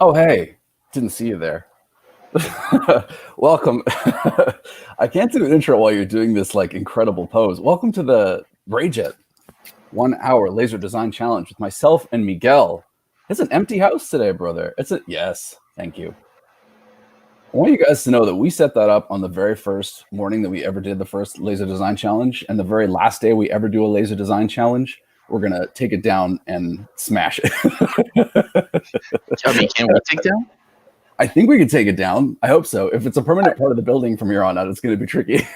Oh, hey, didn't see you there. Welcome. I can't do an intro while you're doing this like incredible pose. Welcome to the Rayjet 1 hour laser design challenge with myself and Miguel. It's an empty house today, brother. Yes, thank you. I want you guys to know that we set that up on the very first morning that we ever did the first laser design challenge, and the very last day we ever do a laser design challenge, we're gonna take it down and smash it. I mean, can we take down? I think we can take it down. I hope so. If it's a permanent part of the building from here on out, it's going to be tricky.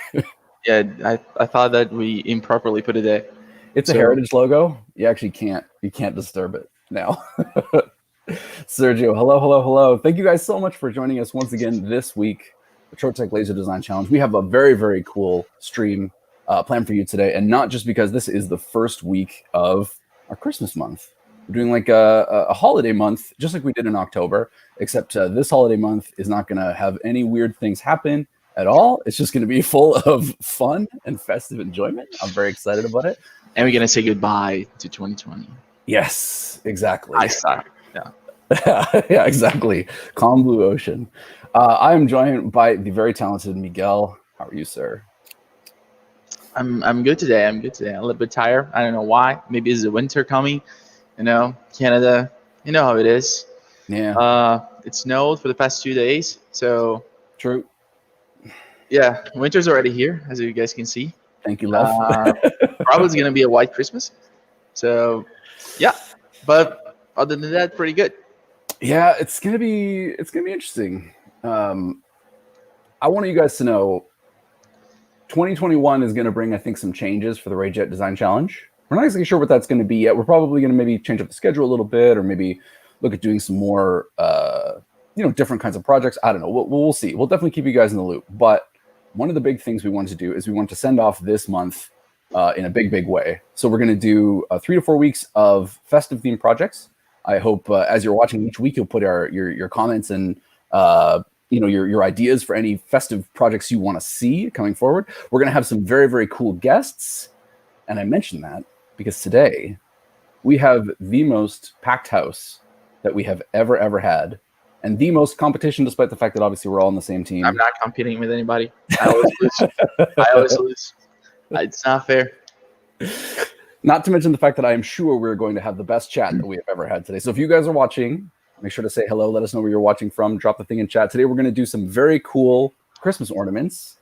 Yeah, I thought that we improperly put it there. It's a heritage logo. You actually can't disturb it now. Sergio, hello. Thank you guys so much for joining us once again this week, the Trotec Laser Design Challenge. We have a very, very cool stream planned for you today, and not just because this is the first week of our Christmas month. We're doing like a holiday month, just like we did in October, except this holiday month is not going to have any weird things happen at all. It's just going to be full of fun and festive enjoyment. I'm very excited about it. And we're going to say goodbye to 2020. Yes, exactly. I saw it. Yeah. Yeah, exactly. Calm blue ocean. I am joined by the very talented Miguel. How are you, sir? I'm good today. I'm a little bit tired. I don't know why. Maybe it's the winter coming. You know, Canada, you know how it is. Yeah. It snowed for the past 2 days. So, true. Yeah, winter's already here, as you guys can see. Thank you, love. Probably going to be a white Christmas. So, yeah. But other than that, pretty good. Yeah, it's gonna be interesting. I want you guys to know 2021 is going to bring, I think, some changes for the Rayjet Design Challenge. We're not exactly sure what that's going to be yet. We're probably going to maybe change up the schedule a little bit, or maybe look at doing some more, different kinds of projects. I don't know. We'll see. We'll definitely keep you guys in the loop. But one of the big things we want to do is we want to send off this month in a big, big way. So we're going to do 3 to 4 weeks of festive themed projects. I hope as you're watching each week, you'll put your comments and your ideas for any festive projects you want to see coming forward. We're going to have some very, very cool guests. And I mentioned that because today we have the most packed house that we have ever had, and the most competition, despite the fact that obviously we're all on the same team. I'm not competing with anybody. I always lose. It's not fair. Not to mention the fact that I am sure we're going to have the best chat that we have ever had today. So if you guys are watching, make sure to say hello. Let us know where you're watching from. Drop the thing in chat. Today we're going to do some very cool Christmas ornaments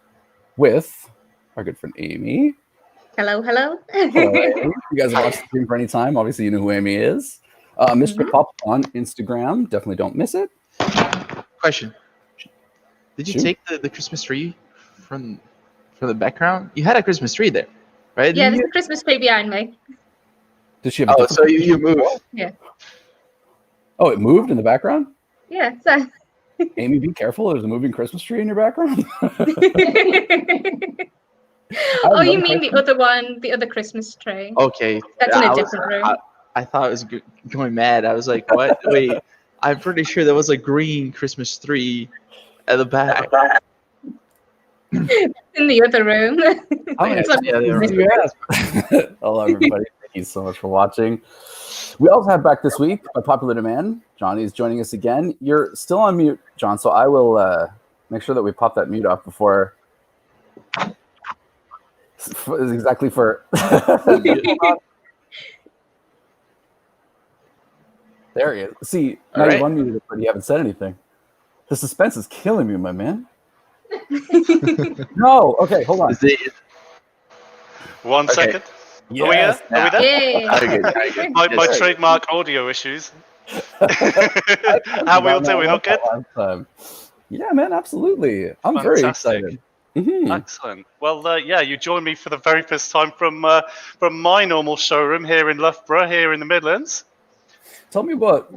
with our good friend Amy. Hello. Hello, Amy. You guys have watched the stream for any time. Obviously, you know who Amy is. Mr. Pop on Instagram. Definitely don't miss it. Question. Did you take the Christmas tree from the background? You had a Christmas tree there, right? Yeah, there's a Christmas tree behind me. Does she have a so you moved. Yeah. Oh, it moved in the background? Yeah, so. Amy, be careful. There's a moving Christmas tree in your background. Oh, you mean the other one, the other Christmas tree? Okay. That's in a different room. I thought I was going mad. I was like, what? Wait, I'm pretty sure there was a green Christmas tree at the back. In the other room. Hello, everybody. Thank you so much for watching. We also have back this week, by popular demand, Johnny is joining us again. You're still on mute, John, so I will make sure that we pop that mute off before... exactly for there he is. See, now you've unmuted it, but you haven't said anything. The suspense is killing me, my man. No, okay, hold on. 1 second. Yes. Are we there? Yeah. My trademark audio issues. How we all doing? All good? Yeah, man, absolutely. I'm very excited. Mm-hmm. Excellent. Well, you joined me for the very first time from my normal showroom here in Loughborough, here in the Midlands. Tell me what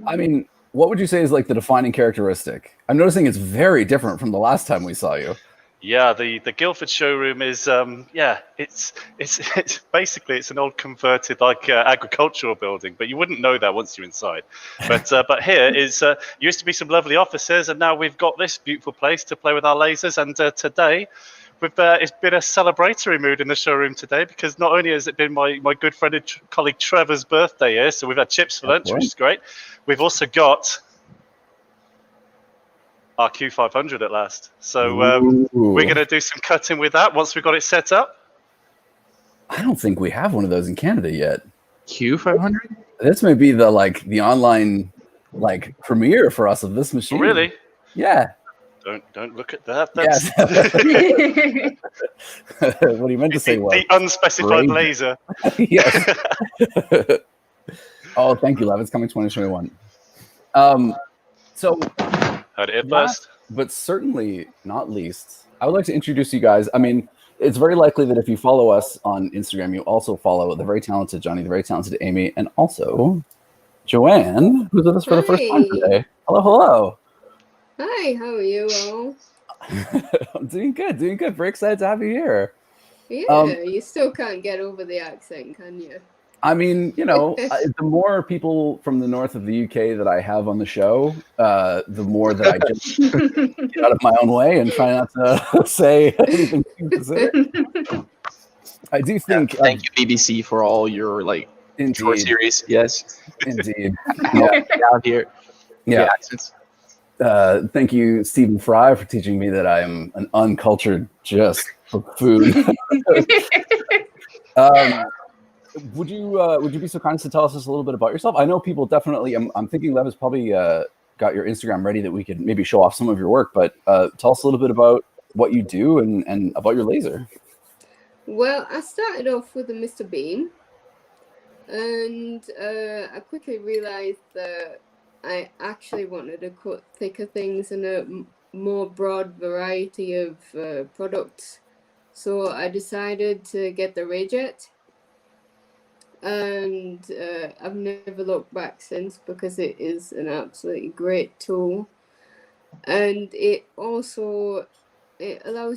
would you say is like the defining characteristic? I'm noticing it's very different from the last time we saw you. Yeah, the Guildford showroom is it's basically it's an old converted agricultural building, but you wouldn't know that once you're inside. But here is used to be some lovely offices, and now we've got this beautiful place to play with our lasers. And today, it's been a celebratory mood in the showroom today, because not only has it been my good friend and colleague Trevor's birthday here, so we've had chips for lunch, which is great. We've also got our Q500 at last. So Ooh. we're going to do some cutting with that once we've got it set up. I don't think we have one of those in Canada yet. Q500? This may be the online premiere for us of this machine. Really? Yeah. Don't look at that. Yes. What he meant to say was the unspecified Rayjet. laser. Yes. Oh, thank you, Lev. It's coming 2021. So Heard it last, first. but certainly not least, I would like to introduce you guys. I mean, it's very likely that if you follow us on Instagram, you also follow the very talented Johnny, the very talented Amy, and also Joanne, who's with us for the first time today. Hello. Hi, how are you all? I'm doing good. Very excited to have you here. Yeah, you still can't get over the accent, can you? I mean, the more people from the north of the UK that I have on the show, the more that I just get out of my own way and try not to say anything too specific. I do think. Thank you, BBC, for all your short series. Yes, indeed. Out here. Yeah. Accents. Thank you, Stephen Fry, for teaching me that I am an uncultured just for food. Would you be so kind as to tell us just a little bit about yourself? I know people definitely. I'm thinking Lev has probably got your Instagram ready that we could maybe show off some of your work. But tell us a little bit about what you do and about your laser. Well, I started off with a Mr. Beam, and I quickly realized that I actually wanted to cut thicker things and a more broad variety of products. So I decided to get the Rayjet. And I've never looked back since because it is an absolutely great tool, and it allows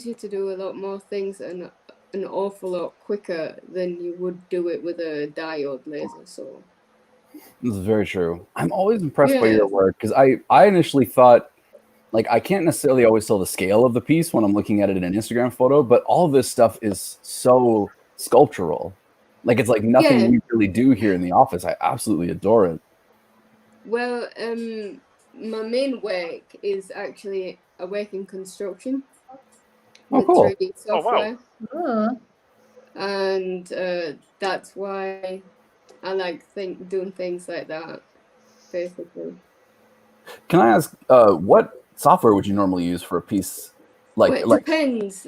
you to do a lot more things and an awful lot quicker than you would do it with a diode laser. So this is very true. I'm always impressed by your work because I initially thought I can't necessarily always tell the scale of the piece when I'm looking at it in an Instagram photo, but all this stuff is so sculptural. It's like nothing we really do here in the office. I absolutely adore it. Well, my main work is actually I work in construction with cool. 3D software. Oh. And that's why I like doing things like that, basically. Can I ask, what software would you normally use for a piece? It depends.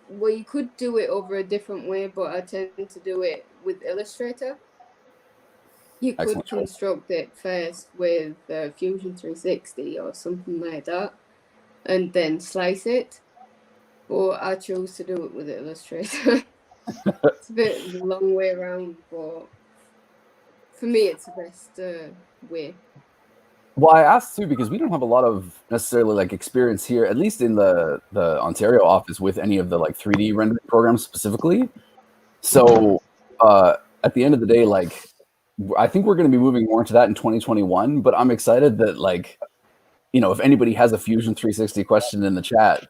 Well, you could do it over a different way, but I tend to do it with Illustrator. You could construct it first with Fusion 360 or something like that, and then slice it. But I chose to do it with Illustrator. It's a bit of a long way around, but for me, it's the best way. Well, I asked too because we don't have a lot of necessarily experience here, at least in the Ontario office, with any of the 3D rendering programs specifically. So at the end of the day, I think we're going to be moving more into that in 2021. But I'm excited that if anybody has a Fusion 360 question in the chat,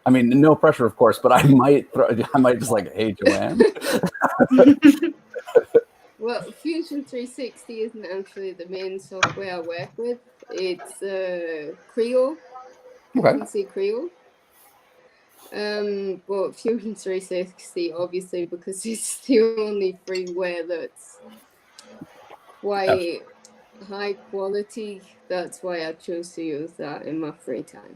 I mean, no pressure, of course, but I might just hey, Joanne. Well, Fusion 360 isn't actually the main software I work with. It's Creo. Okay. You can see Creo. But Fusion 360, obviously, because it's the only freeware that's quite high quality. That's why I chose to use that in my free time.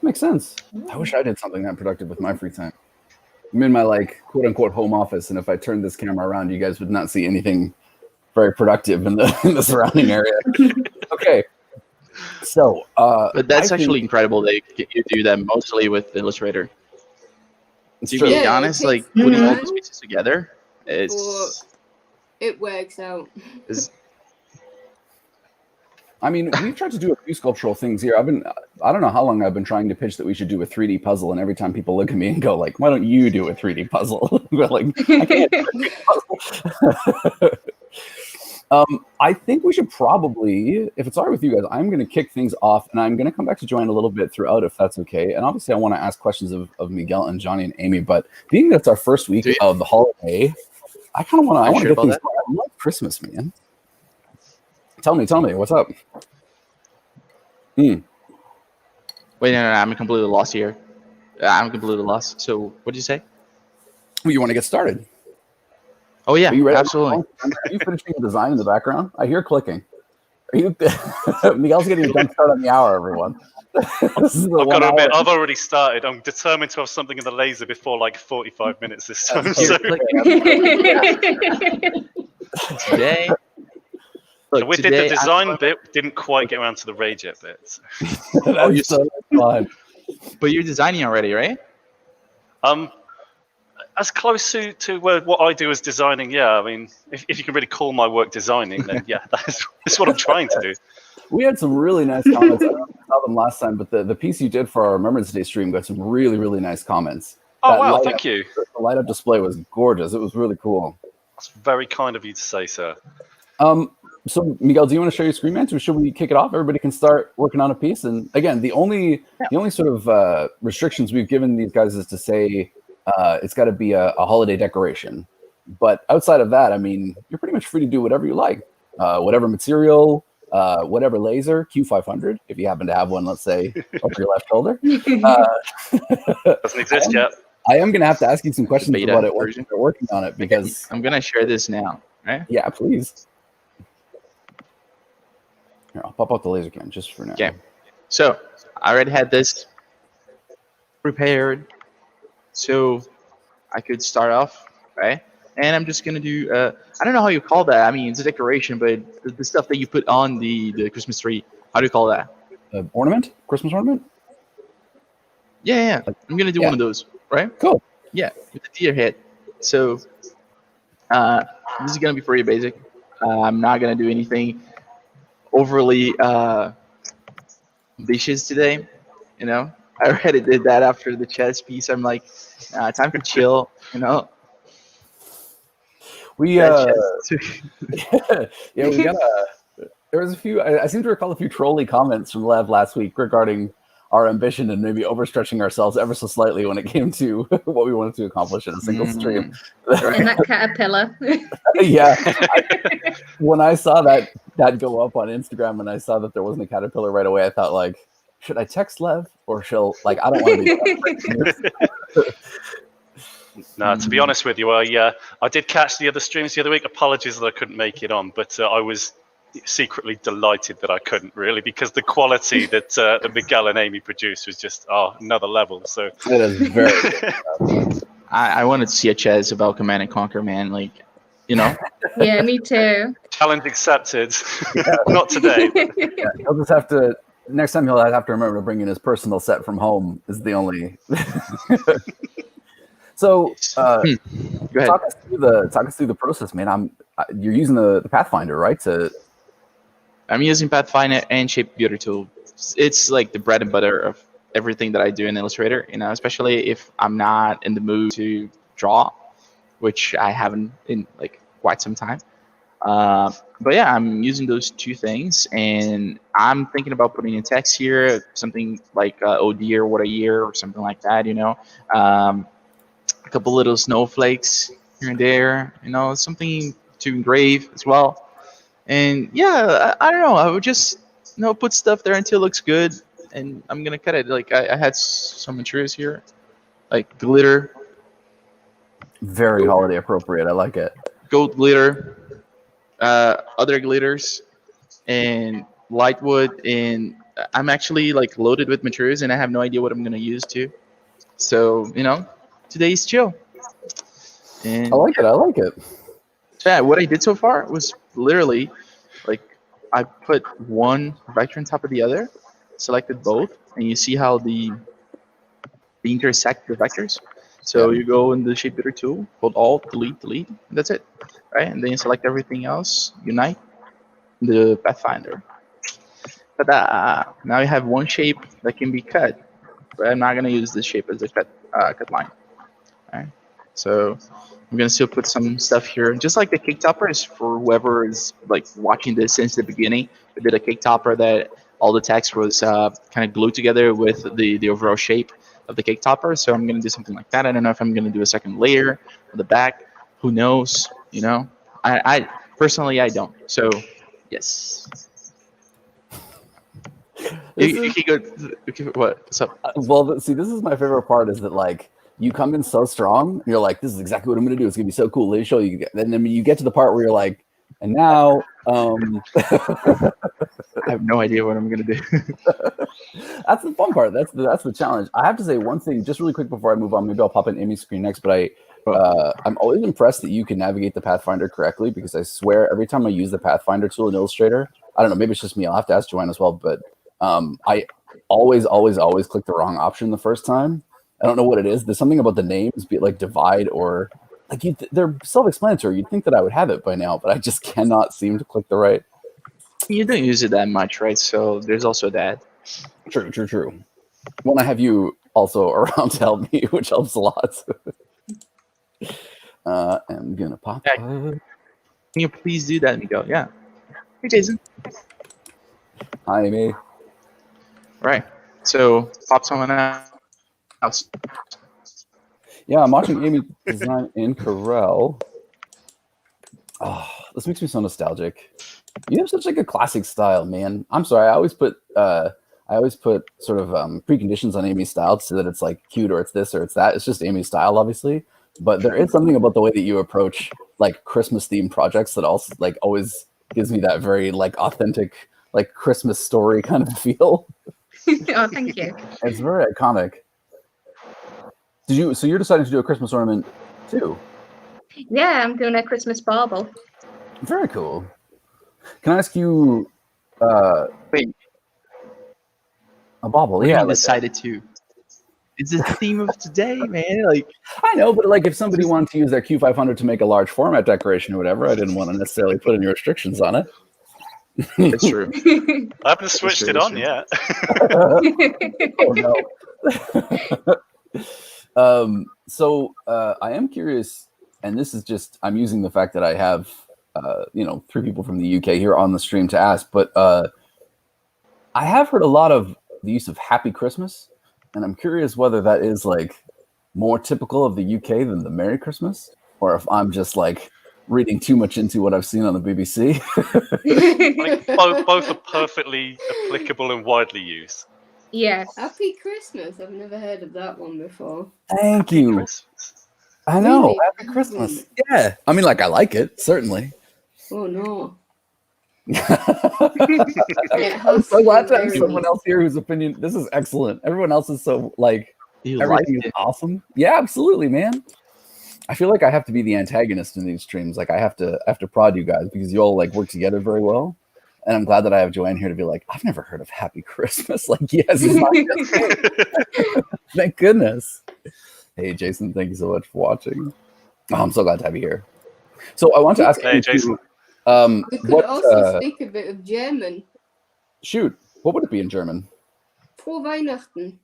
Makes sense. I wish I did something that productive with my free time. I'm in my quote unquote home office, and if I turned this camera around, you guys would not see anything very productive in the surrounding area. Okay, so but that's actually incredible that you do that mostly with Illustrator. To be honest, putting all those pieces together, it works out. I mean, we've tried to do a few sculptural things here. I don't know how long I've been trying to pitch that we should do a 3D puzzle, and every time people look at me and go why don't you do a 3D puzzle? We're I can't do a 3D puzzle. I think we should probably, if it's all right with you guys, I'm going to kick things off, and I'm going to come back to Joanne a little bit throughout, if that's okay. And obviously, I want to ask questions of Miguel and Johnny and Amy, but being that it's our first week of the holiday, I kind of want to get things started. I love Christmas, man. Tell me, what's up? Hmm. Wait, no, I'm completely lost here. I'm completely lost. So, what did you say? Well, you want to get started? Oh yeah, Are you ready? absolutely. Are you finishing the design in the background? I hear clicking. Are you? Miguel's getting a jump start on the hour, everyone. This is the I've got to 1 admit, hour. I've already started. I'm determined to have something in the laser before like 45 minutes this time. That's So, Today, so look, we did the today design bit, didn't quite get around to the Rayjet bit. So. That's so fun. but you're designing already, right? As close to what I do as designing, yeah. I mean, if you can really call my work designing, then yeah, that's what I'm trying to do. We had some really nice comments. I don't know if you saw them last time, but the piece you did for our Remembrance Day stream got some really, really nice comments. Oh, That wow, light thank up- you. The light up display was gorgeous. It was really cool. That's very kind of you to say, sir. So Miguel, do you want to show your screen, man? Or should we kick it off? Everybody can start working on a piece. And again, the only sort of restrictions we've given these guys is to say it's got to be a holiday decoration. But outside of that, I mean, you're pretty much free to do whatever you like. Whatever material, whatever laser, Q500, if you happen to have one, let's say, over your left shoulder. Doesn't exist yet. I am going to have to ask you some questions Beta about it once version. you're working on it because, I'm gonna share this now, right? yeah, please. Here, I'll pop out the laser cam just for now. Okay. So I already had this prepared, so I could start off, right? And I'm just gonna do I don't know how you call that. I mean, it's a decoration, but the stuff that you put on the Christmas tree. How do you call that? Ornament? Christmas ornament? Yeah. I'm gonna do one of those, right? Cool. Yeah, with the deer head. So this is gonna be pretty basic. I'm not gonna do anything overly ambitious today. You know, I already did that after the chess piece. I'm like, time to chill. You know. We Yeah, yeah, we got there was a few. I seem to recall a few trolly comments from Lev last week regarding our ambition and maybe overstretching ourselves ever so slightly when it came to what we wanted to accomplish in a single stream. And that caterpillar. Yeah, when I saw that go up on Instagram and I saw that there wasn't a caterpillar right away, I thought like, should I text Lev or she'll like I don't want to be. No, to be honest with you, I did catch the other streams the other week. Apologies that I couldn't make it on, but I was secretly delighted that I couldn't really because the quality that Miguel and Amy produced was just another level. So It is very good. I wanted to see a chess about Command and Conquer, man. Like, you know. Yeah, me too. challenge accepted. Not today. Yeah, he'll just have to next time he'll have to remember to bring in his personal set from home is the only. So Go ahead. talk us through the process, man. You're using the Pathfinder, right? I'm using Pathfinder and Shape Builder tool. It's like the bread and butter of everything that I do in Illustrator, you know, especially if I'm not in the mood to draw, which I haven't in like quite some time. But yeah, I'm using those two things, and I'm thinking about putting in text here, something like "Oh dear, what a year" or something like that, you know. A couple little snowflakes here and there, you know, something to engrave as well. And yeah, I don't know. I would just, you know, put stuff there until it looks good, and I'm gonna cut it. Like I had some materials here, like glitter, Very holiday appropriate. I like it. gold glitter, other glitters, and light wood. And I'm actually like loaded with materials, and I have no idea what I'm gonna use to. So you know, today's chill. And I like it. I like it. yeah, what I did so far was literally like I put one vector on top of the other, selected both, and you see how they intersect the vectors. So you go in the shape builder tool, hold Alt, delete, and that's it, right? And then you select everything else, unite the Pathfinder. Ta-da! Now you have one shape that can be cut, but I'm not gonna use this shape as a cut line. All right, so I'm gonna still put some stuff here, just like the cake toppers for whoever is like watching this since the beginning. I did a cake topper that all the text was kind of glued together with the overall shape of the cake topper. So I'm gonna do something like that. I don't know if I'm gonna do a second layer on the back. Who knows? You know, I personally I don't. So yes. You can go. What's up? Well, see, this is my favorite part. Is that like you come in so strong, you're like, this is exactly what I'm going to do. It's going to be so cool. Let me show you. And then you get to the part where you're like, and now, I have no idea what I'm gonna do. that's the fun part. That's the challenge. I have to say one thing, just really quick before I move on. Maybe I'll pop in Amy's screen next. But I'm always impressed that you can navigate the Pathfinder correctly, because I swear every time I use the Pathfinder tool in Illustrator, I don't know, maybe it's just me. I'll have to ask Joanne as well. But I always click the wrong option the first time. I don't know what it is. There's something about the names, be it like divide or like they're self-explanatory. You'd think that I would have it by now, but I just cannot seem to click the right. You don't use it that much, right? So there's also that. True. When I have you also around to help me, which helps a lot. I'm gonna pop. Yeah. Can you please do that, Miguel? Yeah. Hey, Jason. Hi, Amy. Right. So pop someone else. Yeah, I'm watching Amy design in Corel. Oh, this makes me so nostalgic. You have such like a classic style, man. I'm sorry. I always put sort of preconditions on Amy's style so that it's like cute or it's this or it's that. It's just Amy's style, obviously. But there is something about the way that you approach like Christmas themed projects that also like always gives me that very like authentic like Christmas story kind of feel. Oh, thank you. It's very iconic. So you're deciding to do a Christmas ornament too? Yeah, I'm doing a Christmas bauble. Very cool. Can I ask you Wait, a bauble? we Yeah, like decided to. It's the theme of today, man. Like, I know, but like if somebody wanted to use their Q500 to make a large format decoration or whatever, I didn't want to necessarily put any restrictions on it. it's true. I haven't switched true, it that's on true. yet. Oh no. So I am curious, and this is just I'm using the fact that I have 3 people from the UK here on the stream to ask, but I have heard a lot of the use of Happy Christmas, and I'm curious whether that is like more typical of the UK than the Merry Christmas, or if I'm just like reading too much into what I've seen on the BBC. I think both are perfectly applicable and widely used. Yes. Happy Christmas. I've never heard of that one before. Thank you. Christmas. I know. Really? Happy Christmas. Yeah. I mean, like, I like it, certainly. Oh no. I'm so glad to have someone else here whose opinion. This is excellent. Everyone else is so like You like everything is it. awesome. Yeah, absolutely, man. I feel like I have to be the antagonist in these streams. Like I have to prod you guys because you all like work together very well. And I'm glad that I have Joanne here to be like, I've never heard of Happy Christmas. Like, yes, it's not just me. Thank goodness. Hey, Jason, thank you so much for watching. Oh, I'm so glad to have you here. So I want to ask Hey, you Jason. We could also speak a bit of German. Shoot, what would it be in German? Frohe Weihnachten.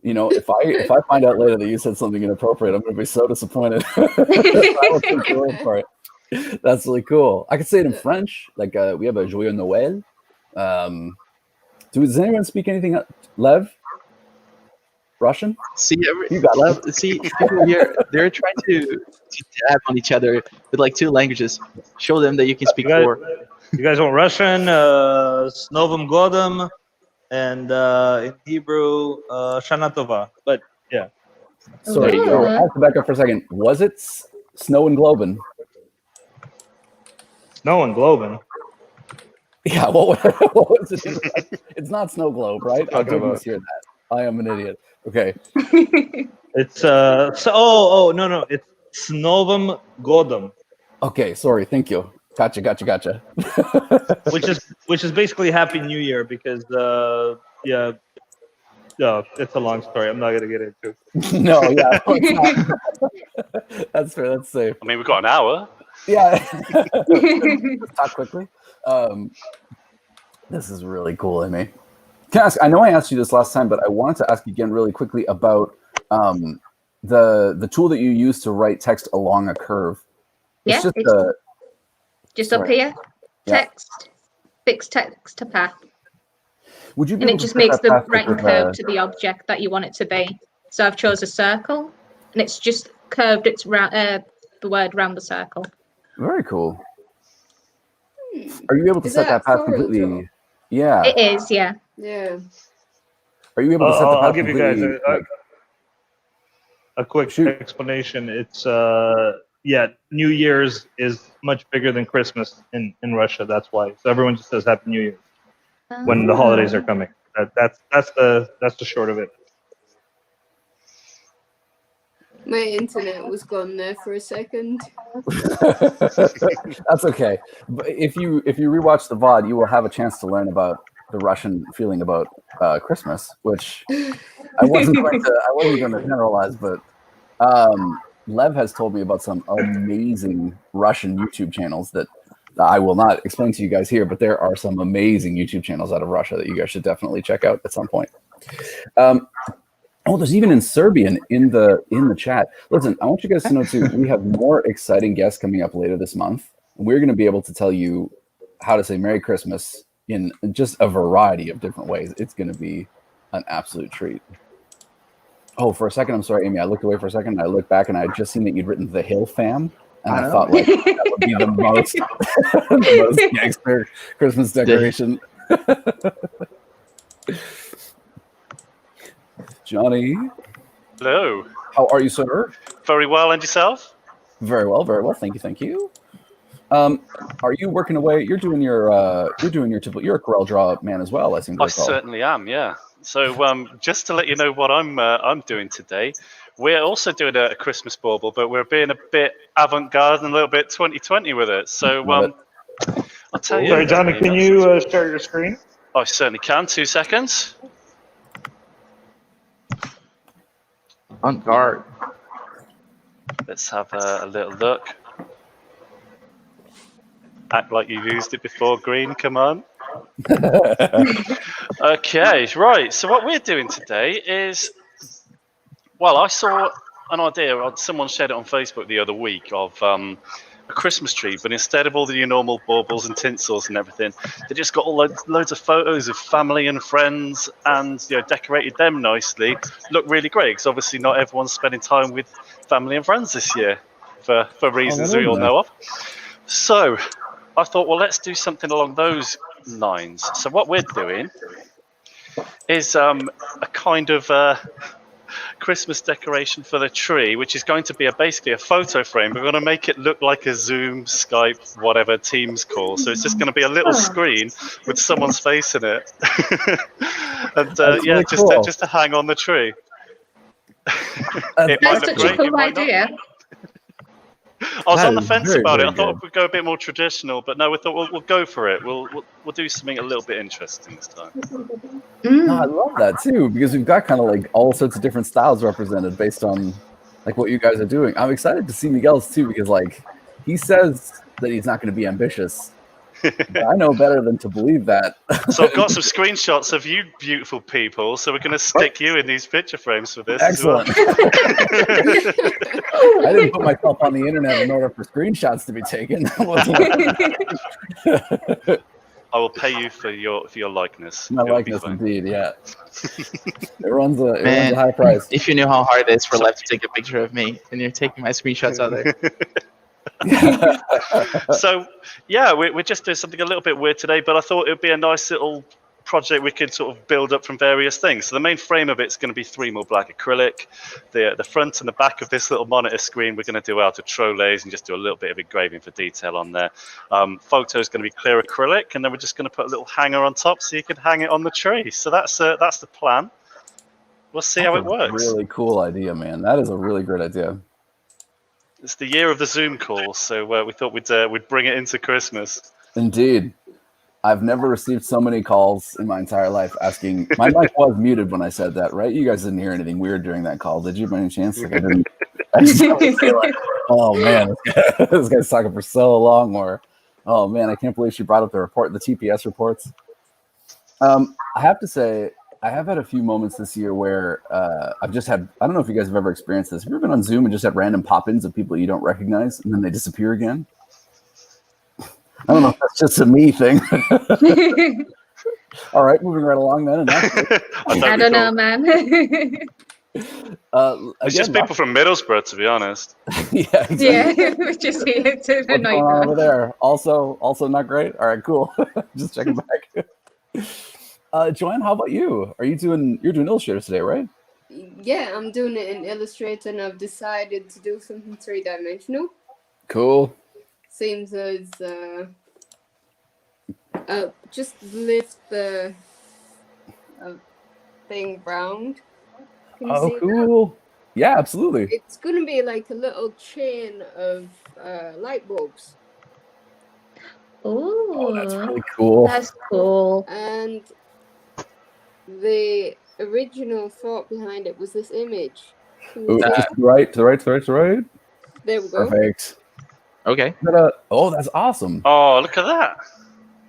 If I find out later that you said something inappropriate, I'm going to be so disappointed. I will take your word for it. That's really cool. I could say it in French. Like we have a Joyeux Noël. Does anyone speak anything? Lev? Russian? See, You got Lev? see, people here, they're trying to dab on each other with like 2 languages. Show them that you can speak You guys- 4. You guys want Russian, S Novim Godom, and in Hebrew, Shana Tova. But yeah, Sorry, There you go. I have to back up for a second. Was it Snow and Globen? Snow and Globin. Yeah, what was it? It's not Snow Globe, right? I Talking did about- mishear that. I am an idiot. Okay. It's no, it's Snovim Godom, Okay, sorry. Thank you. Gotcha. which is basically Happy New Year because it's a long story. I'm not gonna get into. No, yeah. It's not. That's fair. That's safe. I mean, we've got an hour. Yeah. Let's talk quickly. This is really cool, Amy. Can I ask? I know I asked you this last time, but I wanted to ask you again really quickly about the tool that you use to write text along a curve. Yeah, It's just it's a just up sorry. here. Yeah. Text. Fixed text to path. Would you be And able it to just set makes that the past writing with, curve to the object that you want it to be. So I've chose a circle, and it's just curved. It's round the word round the circle. Very cool. Are you able to Is set that that path Corel completely? Draw? Yeah. It is, yeah. Yeah. Are you able to set the I'll path give you guys completely, a quick Shoot. explanation. It's New Year's is much bigger than Christmas in Russia. That's why. So everyone just says Happy New Year when the holidays are coming. That's the short of it. My internet was gone there for a second. That's okay. But if you rewatch the VOD, you will have a chance to learn about the Russian feeling about Christmas, which I wasn't going to generalize, but Lev has told me about some amazing Russian YouTube channels that I will not explain to you guys here, but there are some amazing YouTube channels out of Russia that you guys should definitely check out at some point. There's even in Serbian in the chat. Listen, I want you guys to know too, we have more exciting guests coming up later this month. We're going to be able to tell you how to say Merry Christmas in just a variety of different ways. It's going to be an absolute treat. Oh, for a second, I'm sorry, Amy. I looked away for a second, and I looked back, and I had just seen that you'd written The Hill Fam, and I thought, like, that would be the most, the most gangster Christmas decoration. Johnny. Hello. How are you, sir? Very well, and yourself? Very well, very well. Thank you. Are you working away? You're doing your typical. You're a Corel Draw man as well, I seem to recall. Certainly am. Yeah. So just to let you know what I'm doing today, we're also doing a Christmas bauble, but we're being a bit avant-garde and a little bit 2020 with it. So I'll tell you. Sorry, Johnny, can you share your screen? I certainly can. 2 seconds. On guard. Let's have a little look. Act like you've used it before, Green. Come on. Okay, right. So what we're doing today is, well, I saw an idea. Someone shared it on Facebook the other week of a Christmas tree, but instead of all the normal baubles and tinsels and everything, they just got all loads of photos of family and friends and decorated them nicely. Look really great because obviously not everyone's spending time with family and friends this year for reasons we all know of. So I thought, well, let's do something along those lines. So what we're doing is a kind of Christmas decoration for the tree, which is going to be basically a photo frame. We're going to make it look like a Zoom, Skype, whatever Teams call. So it's just going to be a little screen with someone's face in it, and really cool. just to hang on the tree. It might look That's such a cool idea. I was on the fence about it. I thought we'd go a bit more traditional, but no, we thought we'll go for it. We'll do something a little bit interesting this time. No, I love that too, because we've got kind of like all sorts of different styles represented based on like what you guys are doing. I'm excited to see Miguel's too, because like he says that he's not going to be ambitious. But I know better than to believe that. So I've got some screenshots of you beautiful people, so we're going to stick you in these picture frames for this. Excellent. As well. I didn't put myself on the internet in order for screenshots to be taken. I will pay you for your likeness. My likeness, indeed, yeah. It runs a high price. If you knew how hard it is for Lev to take a picture of me, and you're taking my screenshots out there. So yeah, we're just doing something a little bit weird today, but I thought it would be a nice little project we could sort of build up from various things. So the main frame of it's going to be 3 mil black acrylic. The front and the back of this little monitor screen we're going to do out of Trolleys and just do a little bit of engraving for detail on there. Photo is going to be clear acrylic, and then we're just going to put a little hanger on top so you can hang it on the tree. So that's the plan. We'll see how it works. Really cool idea, man. That is a really great idea. It's the year of the Zoom call, so we thought we'd bring it into Christmas. Indeed. I've never received so many calls in my entire life asking. My mic was muted when I said that, right? You guys didn't hear anything weird during that call, did you, by any chance? Like, I didn't. I just feel like, oh man, this guy's talking for so long. Or, oh man, I can't believe she brought up the TPS reports. I have to say, I have had a few moments this year where I've just had. I don't know if you guys have ever experienced this. Have you ever been on Zoom and just had random pop-ins of people you don't recognize, and then they disappear again? I don't know if that's just a me thing. All right, moving right along then. I don't know, man. It's just people from Middlesbrough, to be honest. Yeah, exactly. Yeah, we're just here to What's going on over there? Also not great. All right, cool. Just checking back. Joanne, how about you? You're doing Illustrator today, right? Yeah, I'm doing it in Illustrator, and I've decided to do something 3-dimensional. Cool. Seems as just lift the thing round. Can you Oh, see cool. Yeah, absolutely. that? It's gonna be like a little chain of light bulbs, Oh, that's Ooh, really cool. that's cool. and the original thought behind it was this image. Can you Ooh, see just that? to the right, to the right, to the right, to the right. There we go. Perfect. Okay. Oh, that's awesome. Oh, look at that.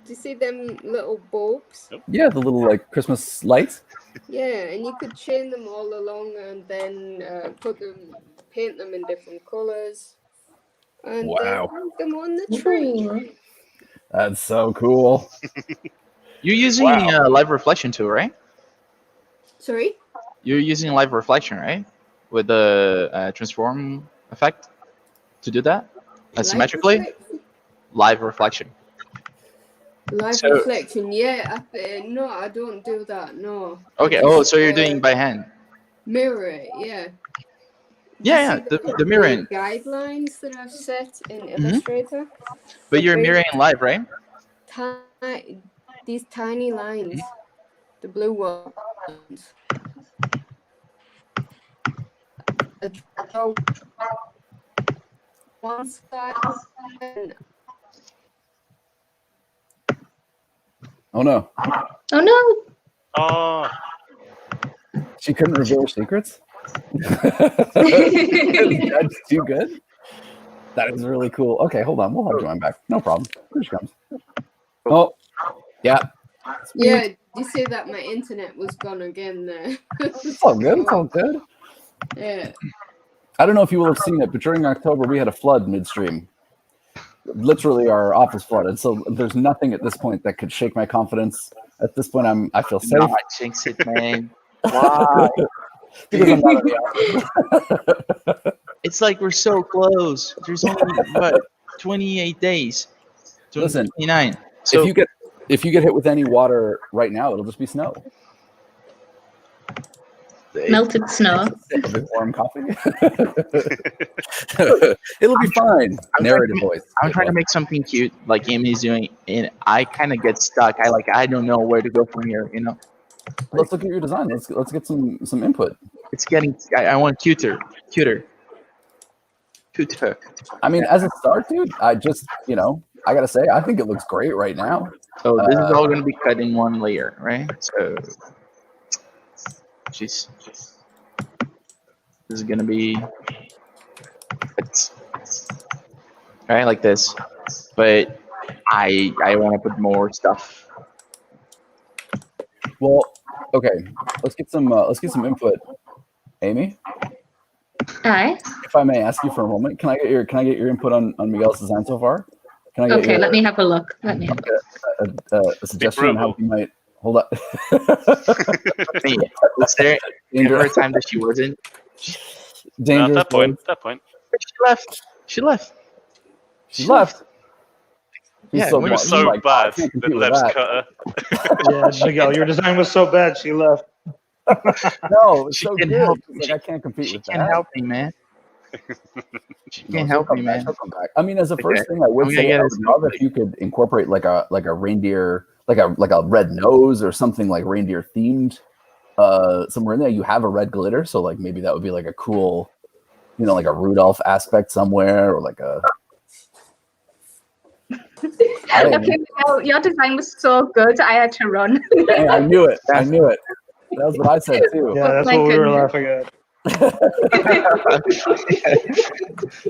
Do you see them little bulbs? Yeah, the little like Christmas lights. Yeah, and you could chain them all along and then paint them in different colors, and then Wow. hang them on the tree. Ooh. That's so cool. You're using live reflection too, right? Sorry? You're using live reflection, right? With the transform effect to do that asymmetrically. Live reflection. Live So- reflection, yeah. No, I don't do that. No. Okay. Oh, so you're doing by hand. Mirror it, yeah. Yeah, You yeah. see The mirroring, guidelines that I've set in Illustrator. but you're very mirroring live, right? These tiny lines, the blue ones. I draw one side and Oh no, Oh no. Oh, she couldn't reveal her secrets. That's too good. That is really cool. Okay, hold on. We'll have Joanne back. No problem. Here she comes. Oh, yeah. yeah, you see that my internet was gone again there. It's all good. It's all good. Yeah. I don't know if you will have seen it, but during October we had a flood midstream. Literally, our office flooded. So there's nothing at this point that could shake my confidence. At this point, I feel safe. Not jinx it, man. Why? Because I'm not in the office. It's like we're so close. There's only what 28 days. Listen, 29. So if you get hit with any water right now, it'll just be snow. Melted snow. Sip of warm coffee. It'll be fine. Narrative voice. I'm trying to make something cute, like Amy's doing, and I kind of get stuck. I don't know where to go from here. You know, Let's look at your design. Let's get some input. it's getting. I want cuter. I mean, as a start, dude, I just I gotta say, I think it looks great right now. So this is all going to be cut in one layer, right? So, jeez, this is going to be, right, like this. But I want to put more stuff. Well, okay, let's get some input. Amy, Aye. if I may ask you for a moment, can I get your input on Miguel's design so far? Can I get Okay, let me have a look. Let me have a suggestion on how you might hold up? Hey, was there ever a time that she wasn't? no, Dangerous. at that point. She left. She left. She's Yeah, so we It was she's so like, bad I can't that compete with Lev's that. cut her. Yeah, Miguel, your design was so bad she left. No, it's She so can good. help. She's like, I can't compete She with can't that. help me, man. She No, can't she'll help come me, back, man. she'll come back. I mean, as a first Okay. thing, I would I'm say gonna I get would it love if you could incorporate like a reindeer, like a red nose or something like reindeer themed somewhere in there. You have a red glitter, so like maybe that would be like a cool, like a Rudolph aspect somewhere, or like a. I don't know. Okay, well, your design was so good, I had to run. Hey, I knew it. I knew it. That was what I said too. Yeah, that's my what we were goodness. laughing at.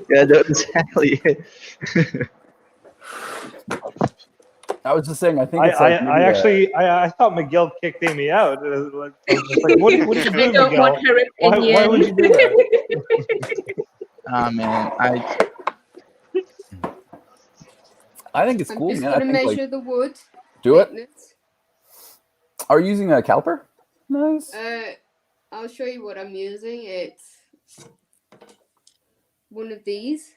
Yeah, that's exactly it. I was just saying. I think it's I like maybe actually thought Miguel kicked Amy out. I was just like, what did you do, I don't Miguel? want her opinion. Why would you do that? Ah, man, I think it's I'm cool, just man. I gonna think measure like the wood. do it. thickness. Are you using a caliper? Nice. I'll show you what I'm using. It's one of these.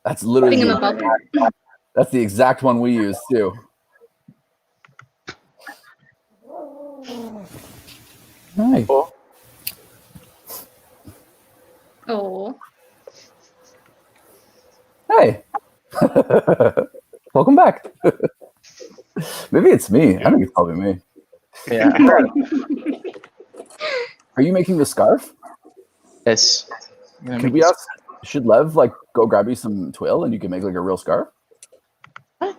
That's literally Thingamabob. that's the exact one we use too. Hi. Cool. Oh, Hey. Welcome back. Maybe it's me. I think it's probably me. Yeah. Are you making the scarf? Yes. I'm gonna Could make we this- ask, should Lev like go grab you some twill and you can make like a real scarf? Like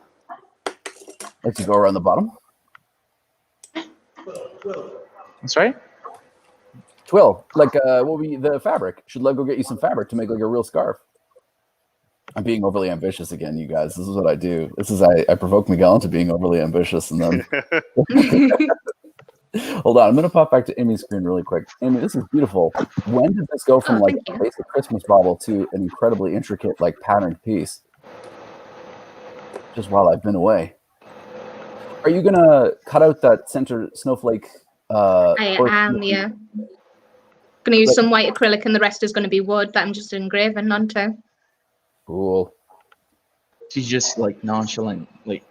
you go around the bottom? I'm sorry? Twill, like what would be the fabric? Should Lev go get you some fabric to make like a real scarf? I'm being overly ambitious again, you guys. This is what I do. This is I provoke Miguel into being overly ambitious, and then hold on. I'm gonna pop back to Amy's screen really quick. Amy, this is beautiful. When did this go from Oh, like thank a you. basic Christmas bauble to an incredibly intricate like patterned piece? Just while I've been away. Are you gonna cut out that center snowflake? I or- am, yeah. Gonna use Like- some white acrylic and the rest is gonna be wood that I'm just engraving onto. Cool. She's just like nonchalant, like